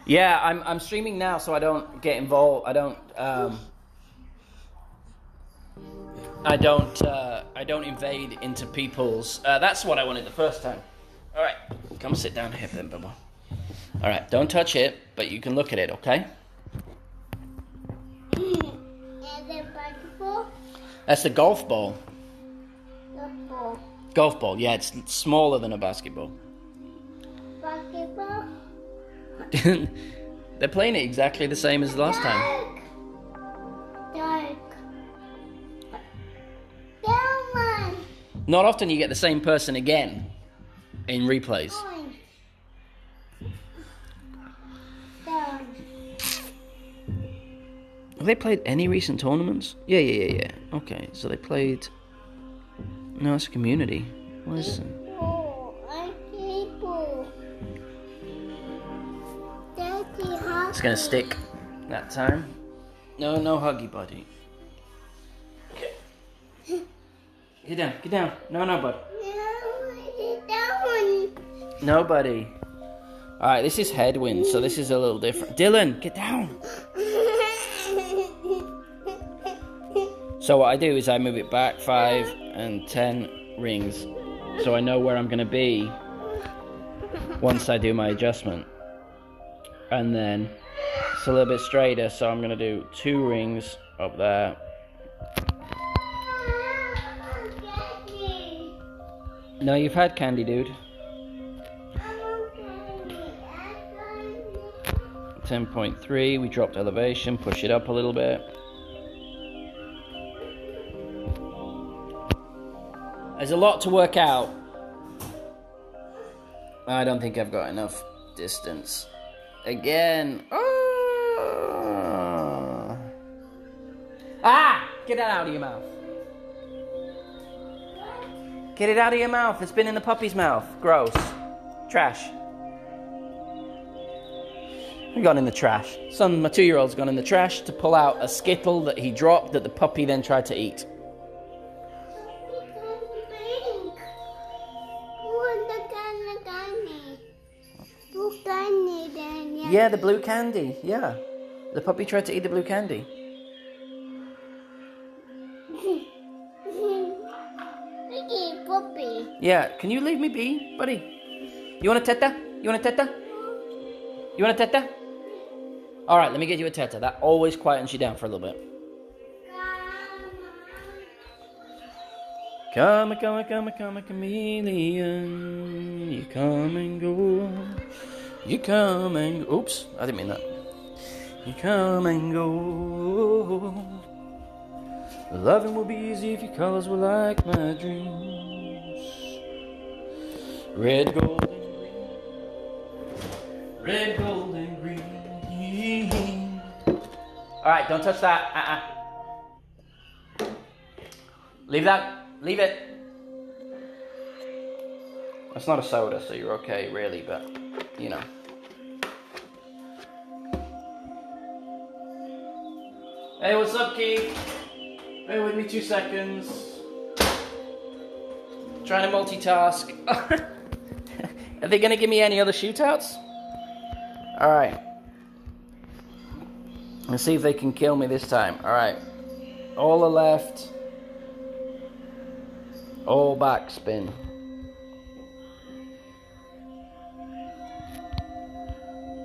Yeah, I'm streaming now, so I don't get involved. I don't invade into people's. That's what I wanted the first time. All right, come sit down here, then, Bubba. All right, don't touch it, but you can look at it, okay? That's the golf ball. Golf ball, yeah, it's smaller than a basketball. Basketball? They're playing it exactly the same as last time. Dark. Not often you get the same person again in replays. Have they played any recent tournaments? Yeah. Okay, so they played... No, it's a community. What is it? It's gonna stick that time. No huggy, buddy. Okay. Get down. No, bud. No, buddy. Alright, this is headwind, so this is a little different. Dylan, get down! So what I do is I move it back 5 and 10 rings, so I know where I'm going to be once I do my adjustment. And then it's a little bit straighter, so I'm going to do 2 rings up there. No, you've had candy, dude. 10.3, we dropped elevation, push it up a little bit. There's a lot to work out. I don't think I've got enough distance. Again. Oh. Ah! Get that out of your mouth. Get it out of your mouth. It's been in the puppy's mouth. Gross. Trash. We've gone in the trash. My 2-year-old's gone in the trash to pull out a Skittle that he dropped that the puppy then tried to eat. Yeah, the blue candy. Yeah. The puppy tried to eat the blue candy. Puppy. Yeah, can you leave me be, buddy? You want a teta? You want a teta? You want a teta? Alright, let me get you a teta. That always quietens you down for a little bit. Come, come, come, come, chameleon. You come and go. You come and go. Oops, I didn't mean that. You come and go. Loving will be easy if your colors were like my dreams. Red, gold, and green. Red, gold, and green. Alright, don't touch that. Leave that. Leave it. That's not a soda, so you're okay, really, but, you know. Hey, what's up, Keith? Bear with me 2 seconds. Trying to multitask. Are they going to give me any other shootouts? Alright. Let's see if they can kill me this time. Alright. All are left. All backspin.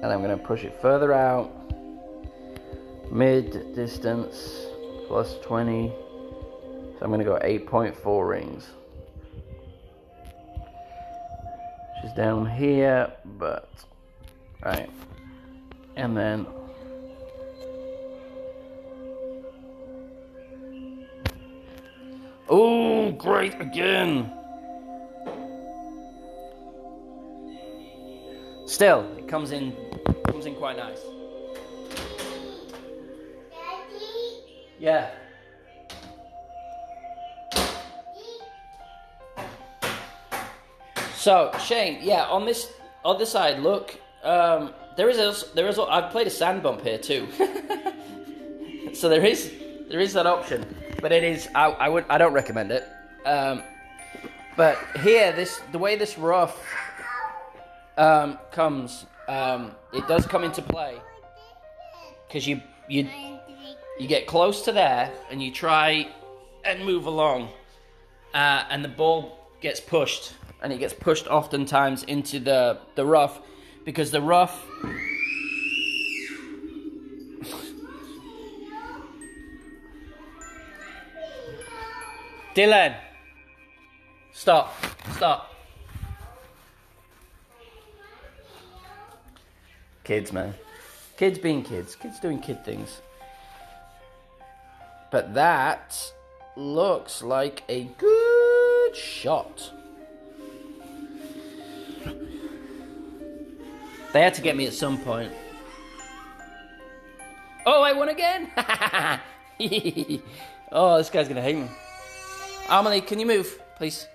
And I'm going to push it further out. Mid distance plus 20. So I'm going to go 8.4 rings. Which is down here, but right. And then oh, great again. Still, it comes in quite nice. Daddy? Yeah. So, Shane, yeah, on this other side, look, there is I've played a sand bump here too. So there is that option, but it is I don't recommend it. But here, the way this rough comes, it does come into play because you get close to there and you try and move along, and the ball gets pushed, and it gets pushed oftentimes into the rough because the rough. Dylan, stop. Kids, man. Kids being kids. Kids doing kid things. But that looks like a good shot. They had to get me at some point. Oh, I won again! Oh, this guy's gonna hate me. Amelie, can you move, please?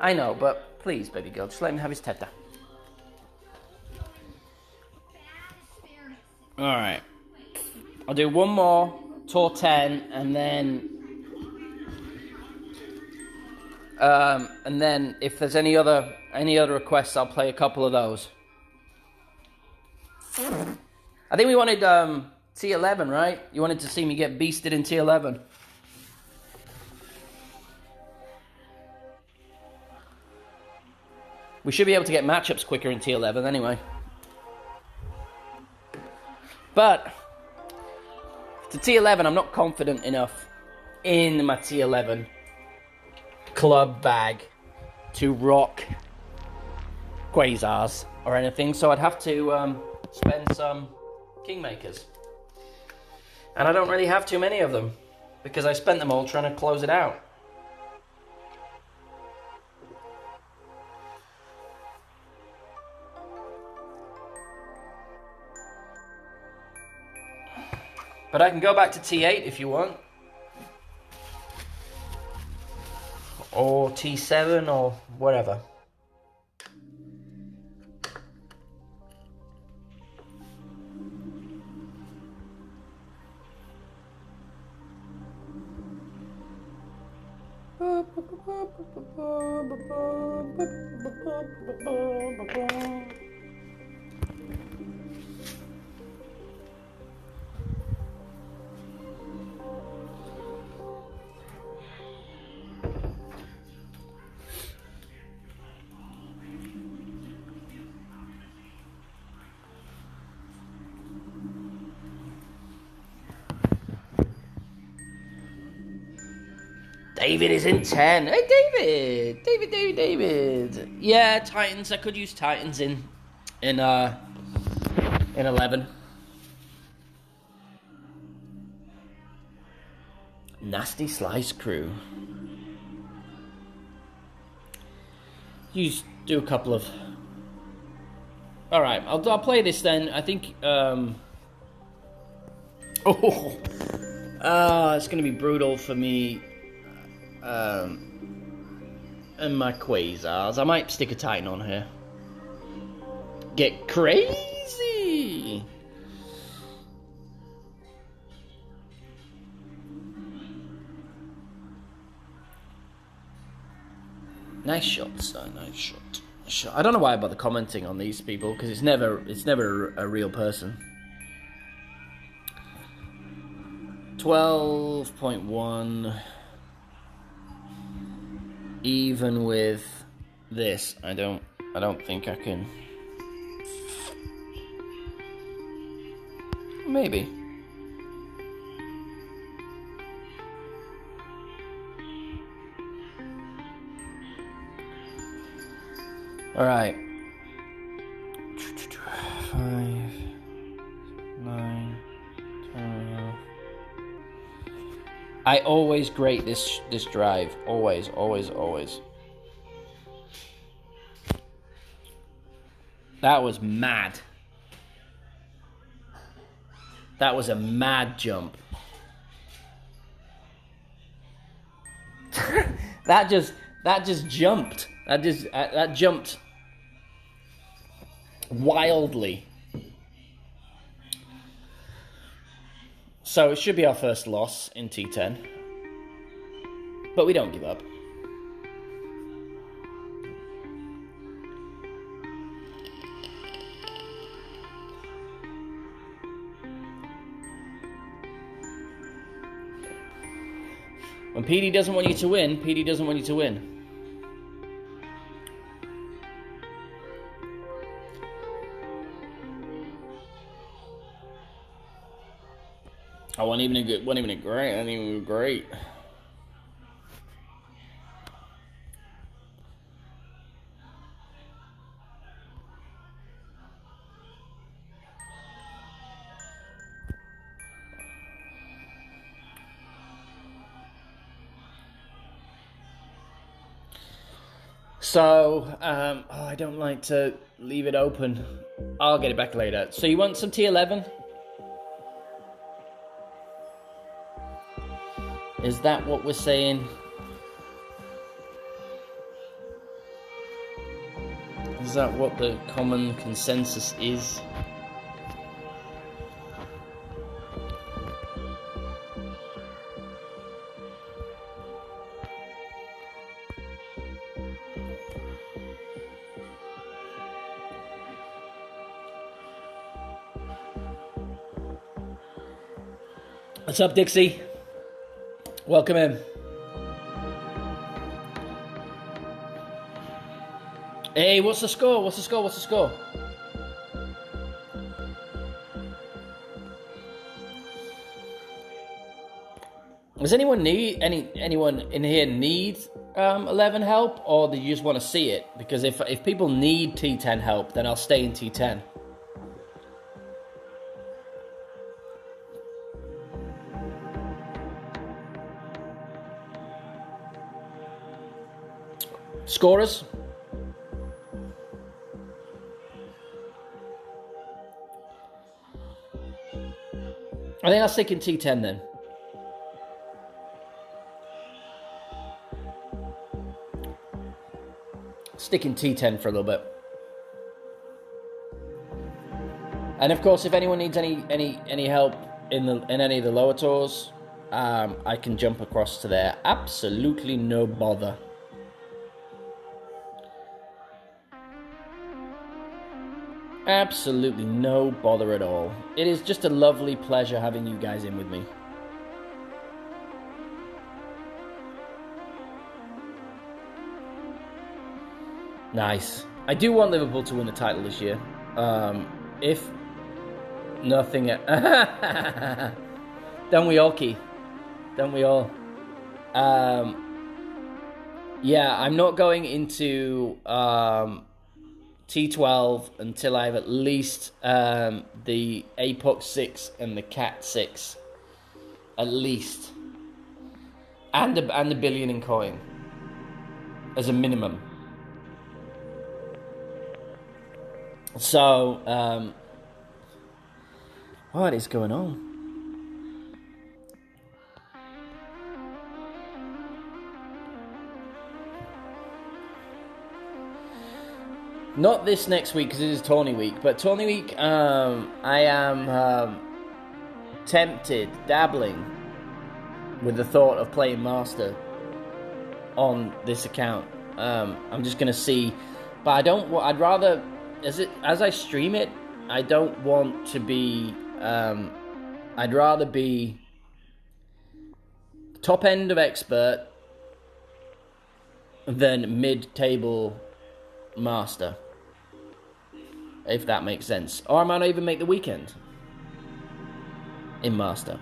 I know, but please, baby girl, just let him have his teta. Alright. I'll do one more, tour 10, and then if there's any other requests, I'll play a couple of those. I think we wanted T11, right? You wanted to see me get beasted in T11. We should be able to get matchups quicker in T11 anyway. But to T11, I'm not confident enough in my T11 club bag to rock Quasars or anything, so I'd have to spend some Kingmakers. And I don't really have too many of them because I spent them all trying to close it out. But I can go back to T8 if you want. Or T7 or whatever. David is in 10. Hey, David. Yeah, Titans. I could use Titans in 11. Nasty Slice Crew. You do a couple of... Alright, I'll play this then. I think... it's going to be brutal for me. And my Quasars. I might stick a Titan on here. Get crazy! Nice shot, sir. Nice shot. I don't know why I bother commenting on these people, because it's never a real person. 12.1. Even with this, I don't think I can. Maybe. All right. 5, 9, 10. I always grate this drive. Always. That was mad. That was a mad jump. That just jumped. That jumped wildly. So it should be our first loss in T10. But we don't give up. When PD doesn't want you to win, PD doesn't want you to win. I wasn't even great. So, I don't like to leave it open. I'll get it back later. So you want some T11? Is that what we're saying? Is that what the common consensus is? What's up, Dixie? Welcome in. Hey, what's the score? What's the score? Does anyone in here need 11 help, or do you just want to see it? Because if people need T10 help, then I'll stay in T10. Scorers? I think I'll stick in T10 then. Stick in T10 for a little bit. And of course, if anyone needs any help in any of the lower tours, I can jump across to there. Absolutely no bother. Absolutely no bother at all. It is just a lovely pleasure having you guys in with me. Nice. I do want Liverpool to win the title this year. If nothing... Don't we all, Keith? Don't we all? Yeah, I'm not going into T12 until I have at least the APOC 6 and the Cat 6. At least. And the billion in coin. As a minimum. So, what is going on? Not this next week because it is tourney week, but tourney week, I am tempted, dabbling with the thought of playing Master on this account. I'm just gonna see, but I don't. I'd rather, as I stream it, I don't want to be. I'd rather be top end of expert than mid-table Master. If that makes sense. Or I might not even make the weekend in Master.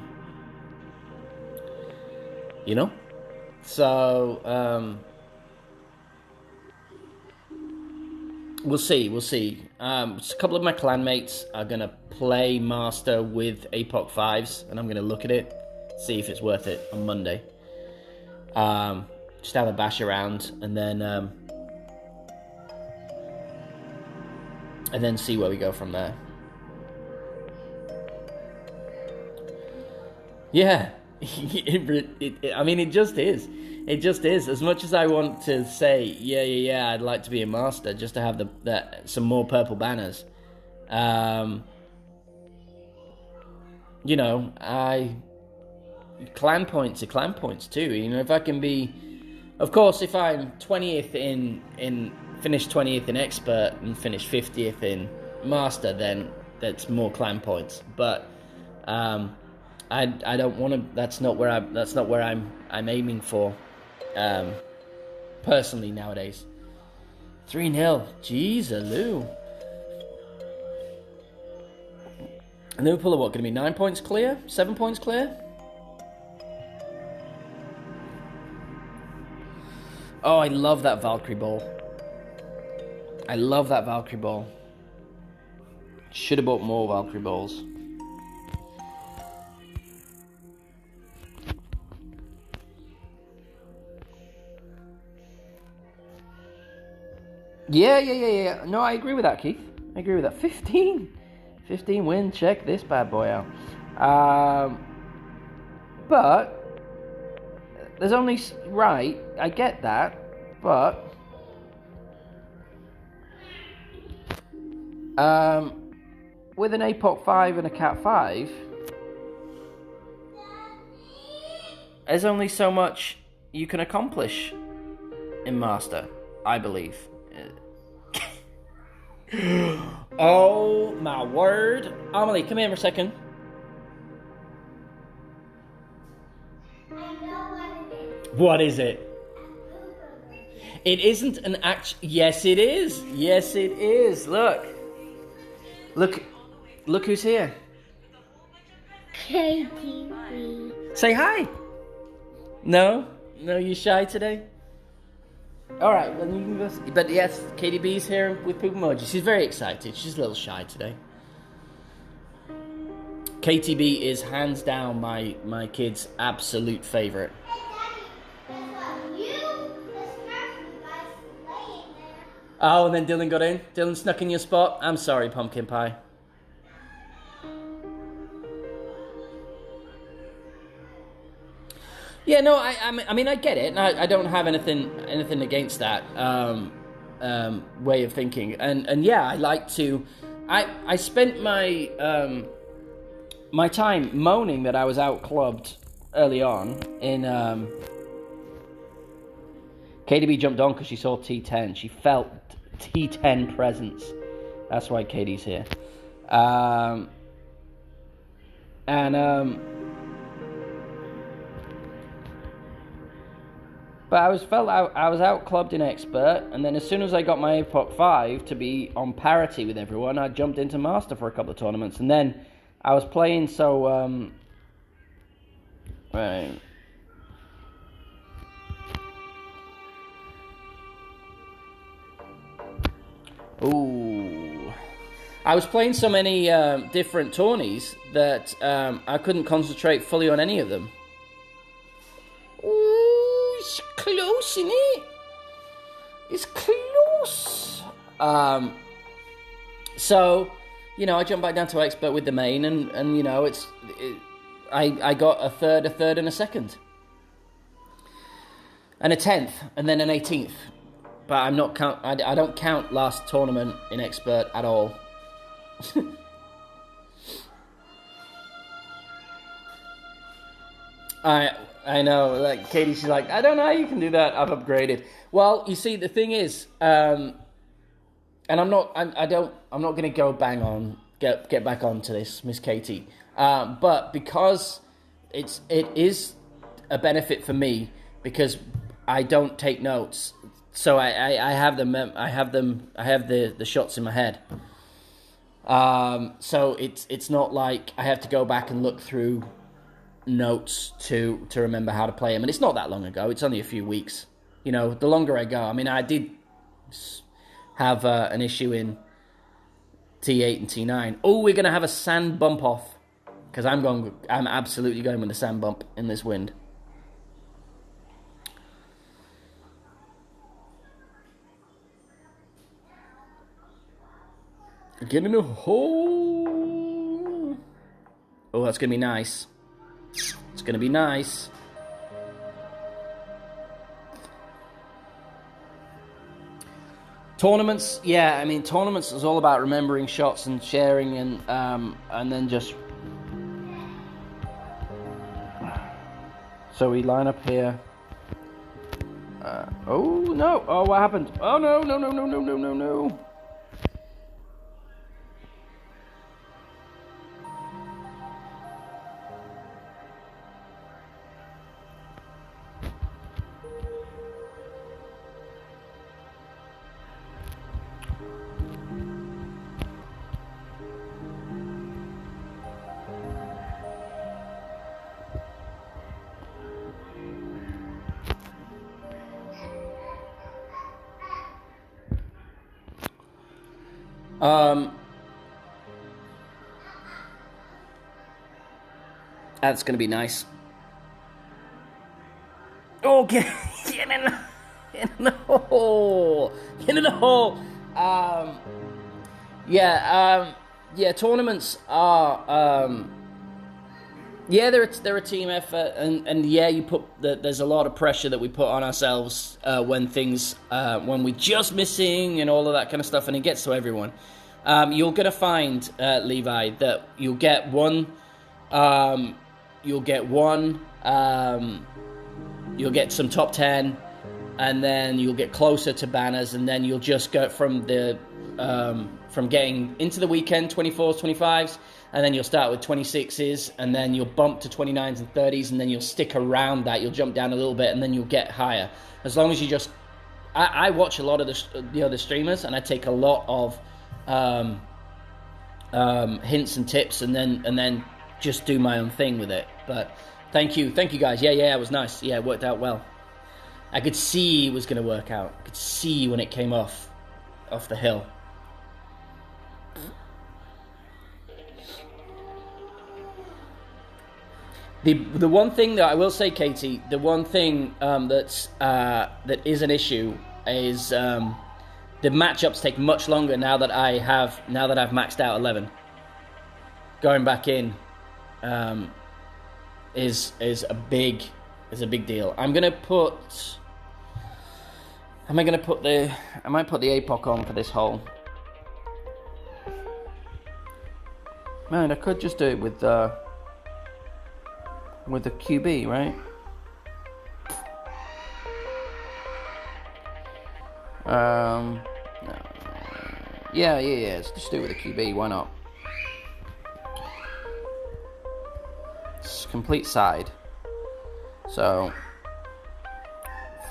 You know? So, we'll see. A couple of my clanmates are going to play Master with APOC 5s, and I'm going to look at it, see if it's worth it on Monday. Just have a bash around, and then see where we go from there. Yeah, it just is. It just is. As much as I want to say, yeah, I'd like to be a Master just to have some more purple banners. Clan points are clan points too. If I can be, of course, if I'm 20th in finish 20th in expert and finish 50th in Master, then that's more clan points. But I don't want to. That's not where I'm aiming for. Personally nowadays. 3-0. Jeez-a-loo. Liverpool are what, going to be 9 points clear? 7 points clear? Oh, I love that Valkyrie ball. Should have bought more Valkyrie balls. Yeah. No, I agree with that, Keith. I agree with that. 15 win. Check this bad boy out. But there's only right. I get that, but with an APOC 5 and a Cat 5, there's only so much you can accomplish in Master, I believe. Oh my word. Amelie, come here for a second. I know what it is. It isn't an act. Yes, it is. Look who's here. KTV. Say hi. No, you shy today? Alright, well, you can go. But yes, KDB's here with poop emoji. She's very excited. She's a little shy today. KTB is hands down my kid's absolute favourite. Hey, Daddy, guess what? This guy's laying there. Oh, and then Dylan got in? Dylan snuck in your spot? I'm sorry, Pumpkin Pie. Yeah, no, I mean, I get it, and I don't have anything against that way of thinking, and yeah, I like to. I spent my my time moaning that I was out clubbed early on in. KDB jumped on because she saw T10. She felt T10 presence. That's why Katie's here, But I was out clubbed in expert, and then as soon as I got my APOC 5 to be on parity with everyone, I jumped into Master for a couple of tournaments, and then I was playing so right. Ooh. I was playing so many different tourneys that I couldn't concentrate fully on any of them. Ooh, it's close, isn't it? It's close. So, you know, I jumped back down to expert with the main, and you know, I got a third, and a second, and a 10th, and then an 18th. But I'm not I don't count last tournament in expert at all. I know, like Katie, she's like, I don't know how you can do that. I've upgraded. Well, you see, the thing is, and I'm not going to go get back onto this, Miss Katie. But because it is a benefit for me, because I don't take notes, so I have them. I have the shots in my head. So it's not like I have to go back and look through notes to remember how to play them, and it's not that long ago. It's only a few weeks. You know, the longer I go, I mean, I did have an issue in T8 and T9. Oh, we're gonna have a sand bump off, because I'm absolutely going with the sand bump in this wind. Get in a hole. Oh, that's gonna be nice. It's gonna be nice. Tournaments, yeah. I mean, tournaments is all about remembering shots and sharing, and then just. So we line up here. Oh no! Oh, what happened? Oh no! No! No! No! No! No! No! No! That's gonna be nice. Oh, get in the hole. Get in the hole. Yeah. Tournaments are yeah, they're a team effort, and yeah, there's a lot of pressure that we put on ourselves when we're just missing and all of that kind of stuff, and it gets to everyone. You're gonna find, Levi, that you'll get one. You'll get some top 10, and then you'll get closer to banners, and then you'll just go from getting into the weekend 24s, 25s, and then you'll start with 26s, and then you'll bump to 29s and 30s, and then you'll stick around that. You'll jump down a little bit, and then you'll get higher. As long as you just, I watch a lot of the other streamers, and I take a lot of hints and tips, and then just do my own thing with it. But thank you guys. Yeah, it was nice. Yeah, it worked out well. I could see it was going to work out. I could see when it came off the hill. The one thing that I will say, Katie, the one thing that is an issue is the matchups take much longer now that I've maxed out 11. Going back in is a big deal. I might put the APOC on for this hole. Man, I could just do it with the QB, right? No. Yeah. Let's just do it with the QB. Why not? It's complete side. So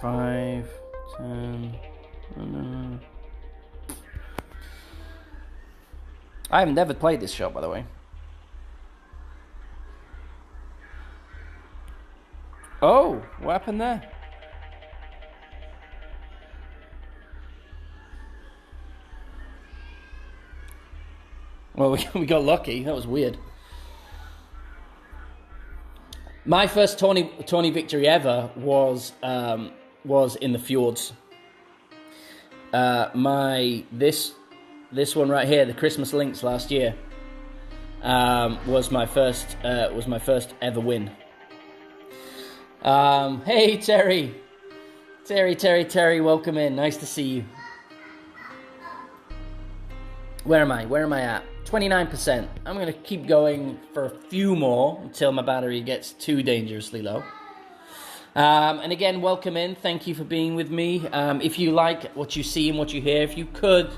5, 10. I have never played this shot, by the way. Oh, what happened there? Well, we got lucky. That was weird. My first tourney victory ever was in the fjords. This one right here, the Christmas Links last year, was my first ever win. Hey Terry, welcome in. Nice to see you. Where am I at? 29%. I'm going to keep going for a few more until my battery gets too dangerously low. And again, welcome in. Thank you for being with me. If you like what you see and what you hear, if you could,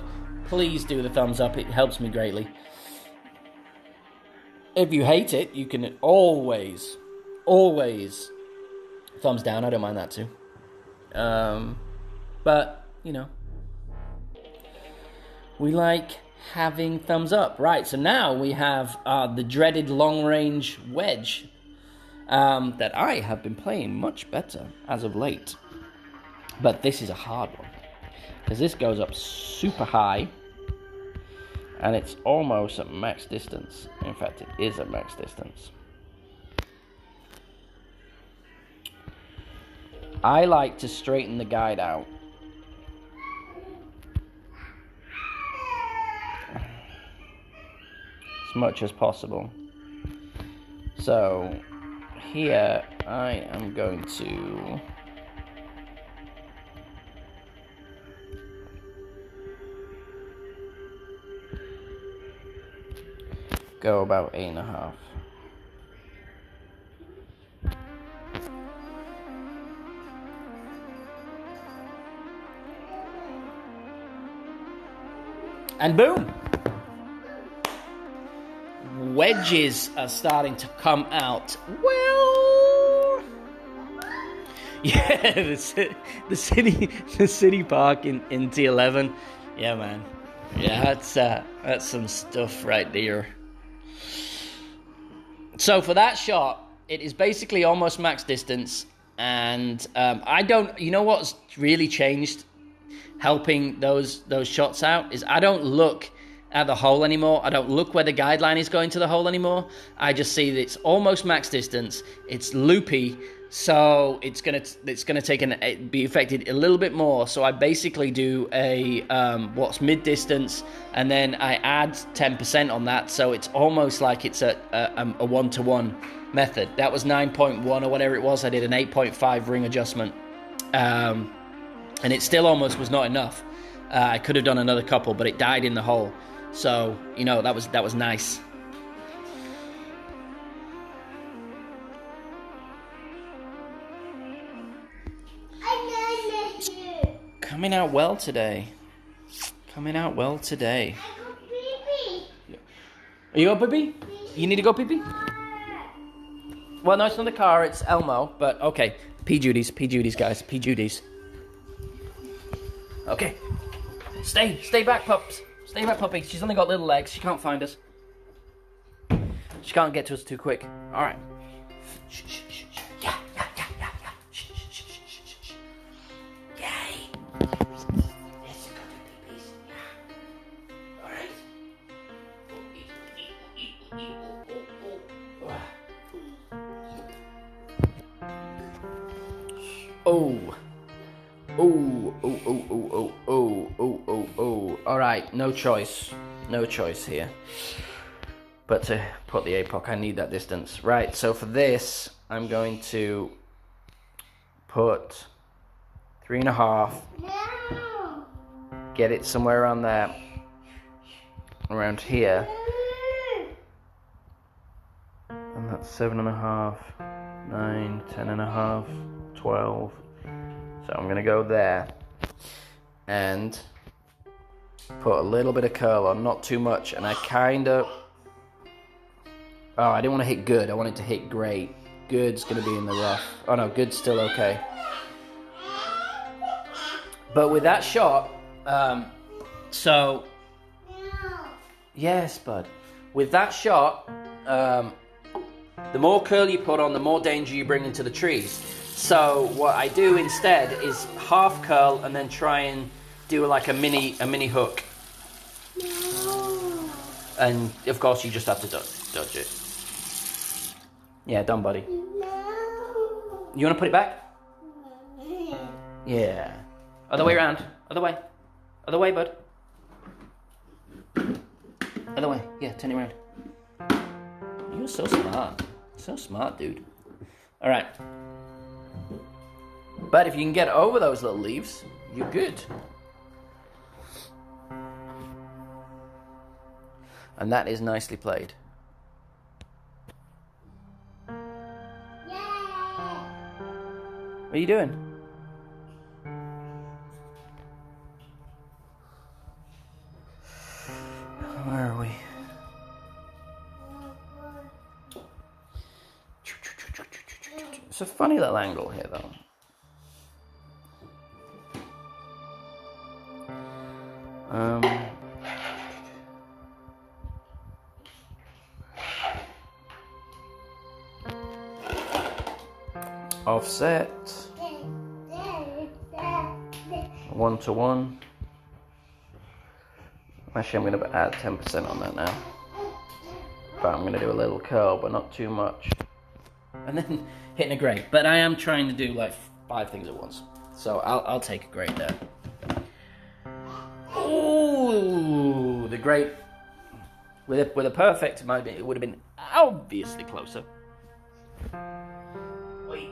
please do the thumbs up. It helps me greatly. If you hate it, you can always thumbs down. I don't mind that too. But, you know, we like having thumbs up. Right, so now we have the dreaded long-range wedge that I have been playing much better as of late. But this is a hard one, because this goes up super high, and it's almost at max distance. In fact, it is at max distance. I like to straighten the guide out. As much as possible. So here I am going to go about 8.5. And boom! Wedges are starting to come out. Well, yeah, the city park in T11. Yeah, man. Yeah, that's some stuff right there. So for that shot, it is basically almost max distance, and you know what's really changed, helping those shots out, is I don't look at the hole anymore. I don't look where the guideline is going to the hole anymore. I just see that it's almost max distance. It's loopy, so it's gonna be affected a little bit more. So I basically do a what's mid distance, and then I add 10% on that. So it's almost like it's a 1-to-1 method. That was 9.1 or whatever it was. I did an 8.5 ring adjustment, and it still almost was not enough. I could have done another couple, but it died in the hole. So, you know, that was nice. Coming out well today. Are you go pee-pee? You need to go pee-pee? Well, no, it's not the car, it's Elmo, but okay. Pee duties, guys, pee duties. Okay. Stay back, pups. Stay back, puppy. She's only got little legs. She can't find us. She can't get to us too quick. All right. Shh. Yeah. Shh. Yay. Let's go do pee-pees. Yeah. All right. Oh. All right, no choice here. But to put the APOC, I need that distance. Right, so for this, I'm going to put 3.5. No. Get it somewhere around there. Around here. And that's 7.5, 9, 10.5, 12. So I'm going to go there and put a little bit of curl on, not too much. And I kind of... Oh, I didn't want to hit good. I wanted to hit great. Good's going to be in the rough. Oh no, good's still okay. But with that shot, yes, bud. With that shot, the more curl you put on, the more danger you bring into the trees. So what I do instead is half curl and then try and do like a mini hook. And of course you just have to dodge it. Yeah, done, buddy. No. You want to put it back? Yeah. Other way around. Other way. Other way, bud. Other way. Yeah, turn it around. You're so smart. So smart, dude. Alright. But if you can get over those little leaves, you're good. And that is nicely played. Yeah. What are you doing? Where are we? It's a funny little angle here, though. Offset 1:1. Actually, I'm going to add 10% on that now. But I'm going to do a little curl, but not too much. And then hitting a grate. But I am trying to do like 5 things at once. So I'll take a grate there. Ooh, the grate. With a perfect, it would have been obviously closer. Wait.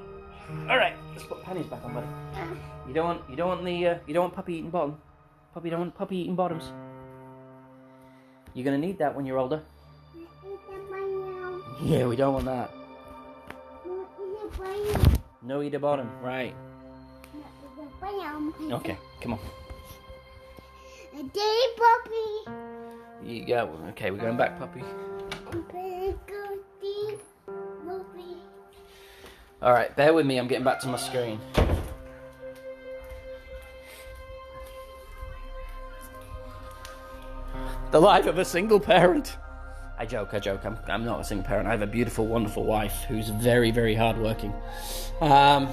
All right, let's put pennies back on, buddy. You don't want puppy eating bottom. Puppy don't want puppy eating bottoms. You're gonna need that when you're older. Yeah, we don't want that. No eat a bottom, right? Okay, come on. Daddy puppy. You go. Okay, we're going back, puppy. All right, bear with me. I'm getting back to my screen. The life of a single parent. I joke. I'm not a single parent. I have a beautiful, wonderful wife who's very, very hardworking. Time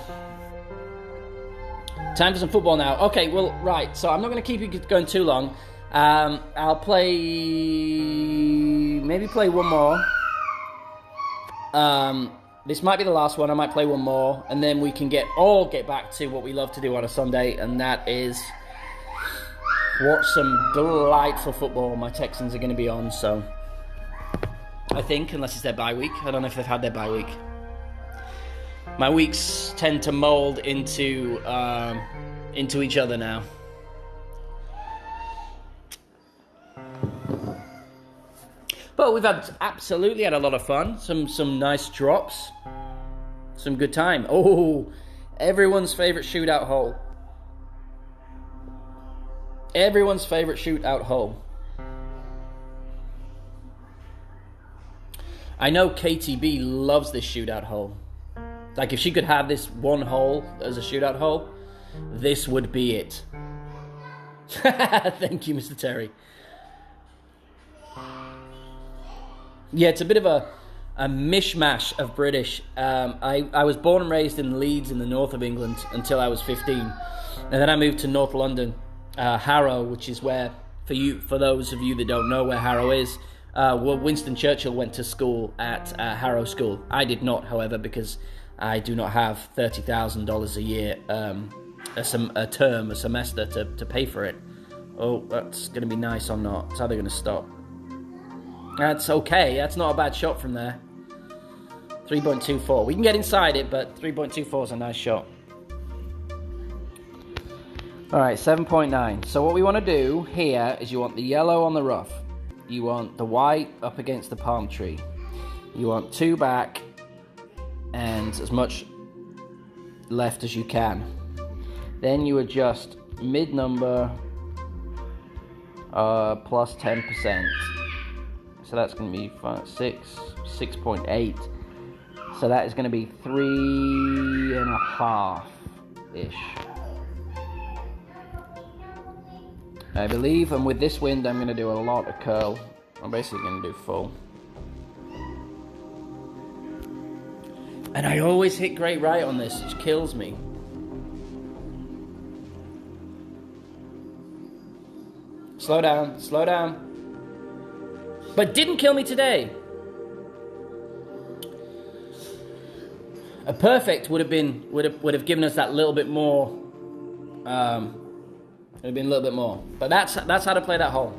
for some football now. Okay, well, right. So I'm not going to keep you going too long. I'll maybe play one more. This might be the last one. I might play one more, and then we can get back to what we love to do on a Sunday, and that is watch some delightful football. My Texans are going to be on, so I think, unless it's their bye week. I don't know if they've had their bye week. My weeks tend to mold into each other now. But we've absolutely had a lot of fun. Some nice drops. Some good time. Oh, everyone's favourite shootout hole. Everyone's favourite shootout hole. I know KTB loves this shootout hole. Like, if she could have this one hole as a shootout hole, this would be it. Thank you, Mr. Terry. Yeah, it's a bit of a mishmash of British. I was born and raised in Leeds in the north of England until I was 15. And then I moved to North London, Harrow, which is where, for those of you that don't know where Harrow is, Winston Churchill went to school at Harrow School. I did not, however, because I do not have $30,000 a year, a semester to pay for it. Oh, that's going to be nice or not. It's either going to stop. That's okay. That's not a bad shot from there. 3.24. We can get inside it, but 3.24 is a nice shot. Alright, 7.9. So what we want to do here is you want the yellow on the rough. You want the white up against the palm tree. You want 2 back and as much left as you can. Then you adjust mid-number plus 10%. So that's going to be 6.8. So that is going to be 3.5-ish. I believe, and with this wind I'm going to do a lot of curl. I'm basically going to do full. And I always hit great right on this, which kills me. Slow down, slow down. But didn't kill me today. A perfect would have given us that little bit more. Would have been a little bit more. But that's how to play that hole.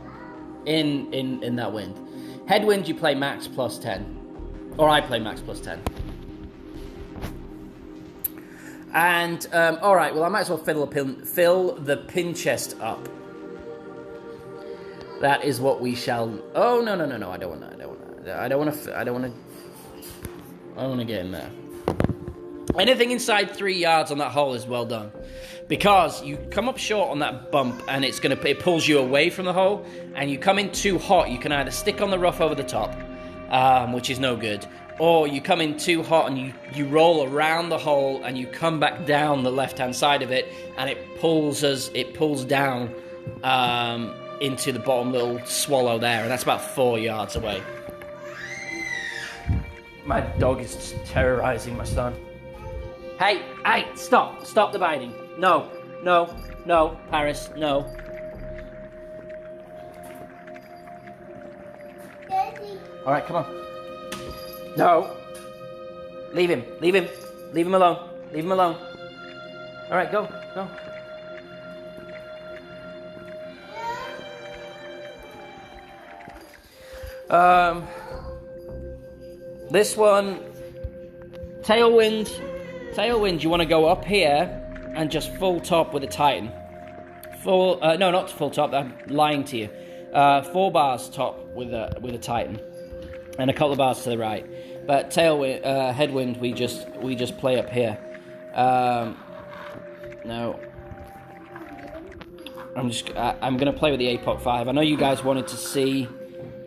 In that wind. Headwind you play max plus 10. Or I play max plus 10. And alright, well I might as well fill the pin chest up. That is what we shall. Oh no, I don't want to get in there. Anything inside 3 yards on that hole is well done. Because you come up short on that bump and it pulls you away from the hole, and you come in too hot, you can either stick on the rough over the top, which is no good, or you come in too hot and you roll around the hole and you come back down the left-hand side of it, and it pulls down into the bottom little swallow there, and that's about 4 yards away. My dog is just terrorizing my son. Hey, stop the biting. No, Paris, no. Daddy. All right, come on. No. Leave him alone. All right, go. This one, Tailwind, you want to go up here and just full top with a Titan. No, not full top, I'm lying to you. 4 bars top with a Titan. And a couple of bars to the right. But Headwind, we just play up here. No. I'm going to play with the APOC 5. I know you guys wanted to see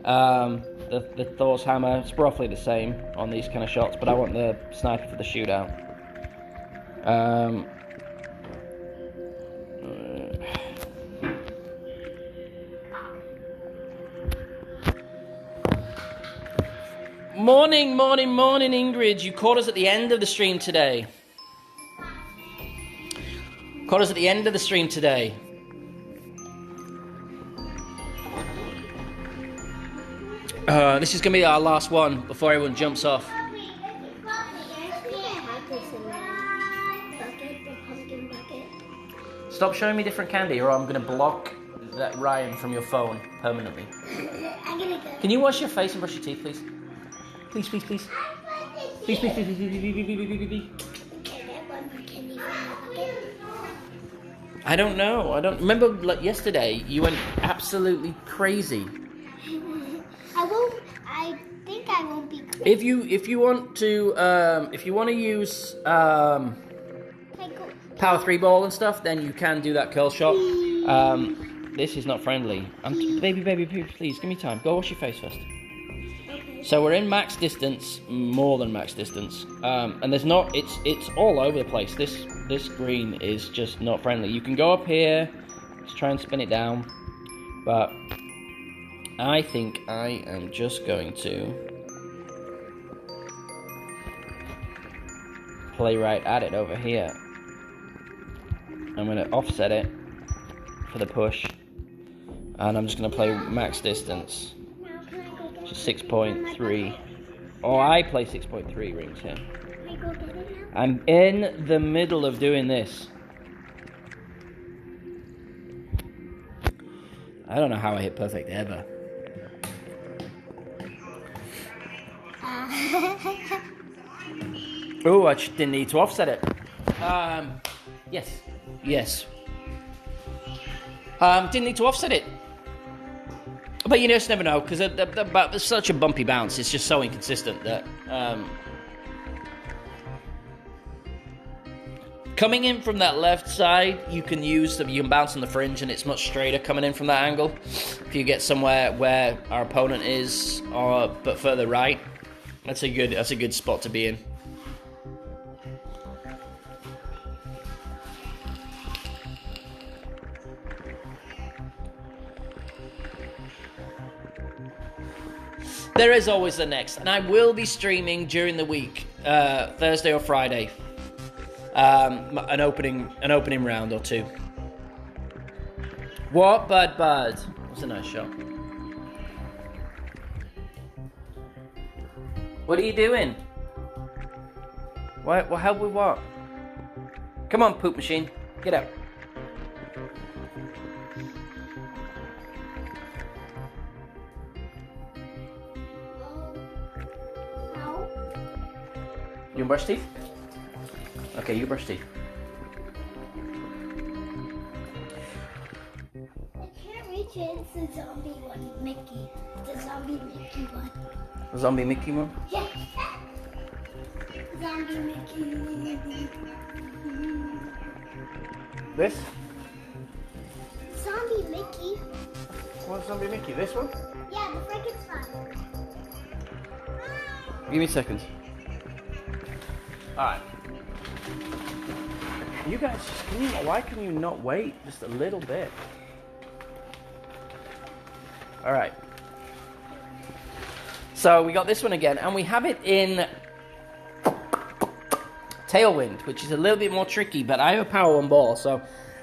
the Thor's Hammer. It's roughly the same on these kind of shots, but I want the sniper for the shootout. Morning, Ingrid. You caught us at the end of the stream today. This is going to be our last one before everyone jumps off. Stop showing me different candy or I'm going to block that Ryan from your phone permanently. I'm gonna go. Can you wash your face and brush your teeth, please? Please. Please. I don't know. I don't remember. Like yesterday, you went absolutely crazy. I think I won't be crazy. If you want to use power 3 ball and stuff, then you can do that curl shot. This is not friendly. Baby, please give me time. Go wash your face first. So we're in max distance, more than max distance, and there's not. It's all over the place. This green is just not friendly. You can go up here, just try and spin it down, but I think I am just going to play right at it over here. I'm going to offset it for the push, and I'm just going to play max distance. 6.3. Oh, I play 6.3 rings here. I'm in the middle of doing this. I don't know how I hit perfect ever. Oh, I didn't need to offset it. Yes. Didn't need to offset it. But you just never know, because it's such a bumpy bounce. It's just so inconsistent that coming in from that left side, you can bounce on the fringe, and it's much straighter coming in from that angle. If you get somewhere where our opponent is, but further right, that's a good spot to be in. There is always the next, and I will be streaming during the week, Thursday or Friday, an opening round or two. What, bud? That's a nice shot. What are you doing? What help with what? Come on, poop machine. Get out. No. You brush teeth? Okay, you brush teeth. I can't reach it. It's the zombie one, Mickey. The zombie Mickey one. The zombie Mickey one? Yeah. Zombie Mickey. This? Zombie Mickey. What zombie Mickey? This one? Yeah, the Frankenstein. Give me a second. Alright. You guys, why can you not wait just a little bit? Alright. So we got this one again, and we have it in Tailwind, which is a little bit more tricky, but I have a power one ball, so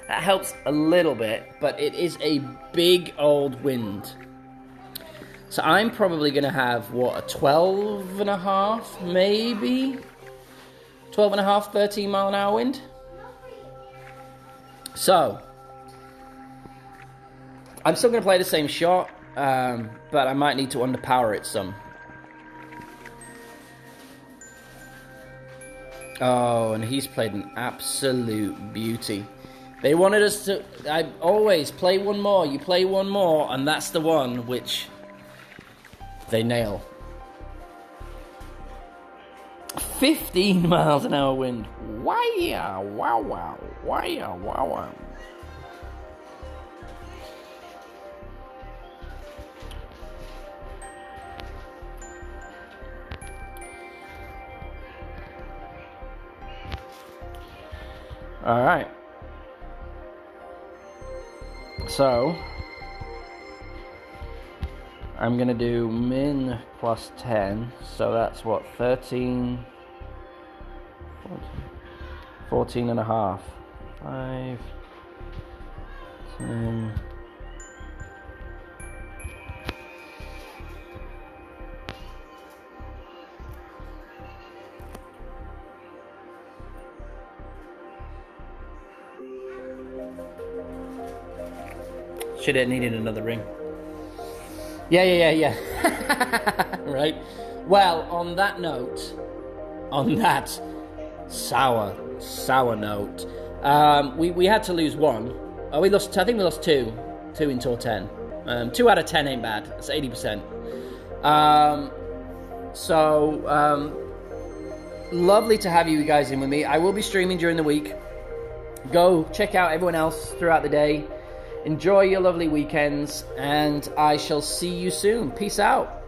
that helps a little bit, but it is a big old wind. So I'm probably going to have, what, a 12 and a half, maybe? 12 and a half, 13 mile an hour wind? So, I'm still going to play the same shot, but I might need to underpower it some. Oh, and he's played an absolute beauty. They wanted us to... I always play one more, you play one more, and that's the one which they nail. 15 miles an hour wind. Wow, wow, wow, wow, wow, wow. All right. So, I'm going to do min plus 10. So that's what, 13, 14 and a half. 5, 10. Should have needed another ring. Yeah. Right. Well, on that note, on that sour note, we had to lose one. Oh, we lost. I think we lost two in tour 10. 2 out of 10 ain't bad. That's 80%. Lovely to have you guys in with me. I will be streaming during the week. Go check out everyone else throughout the day. Enjoy your lovely weekends, and I shall see you soon. Peace out.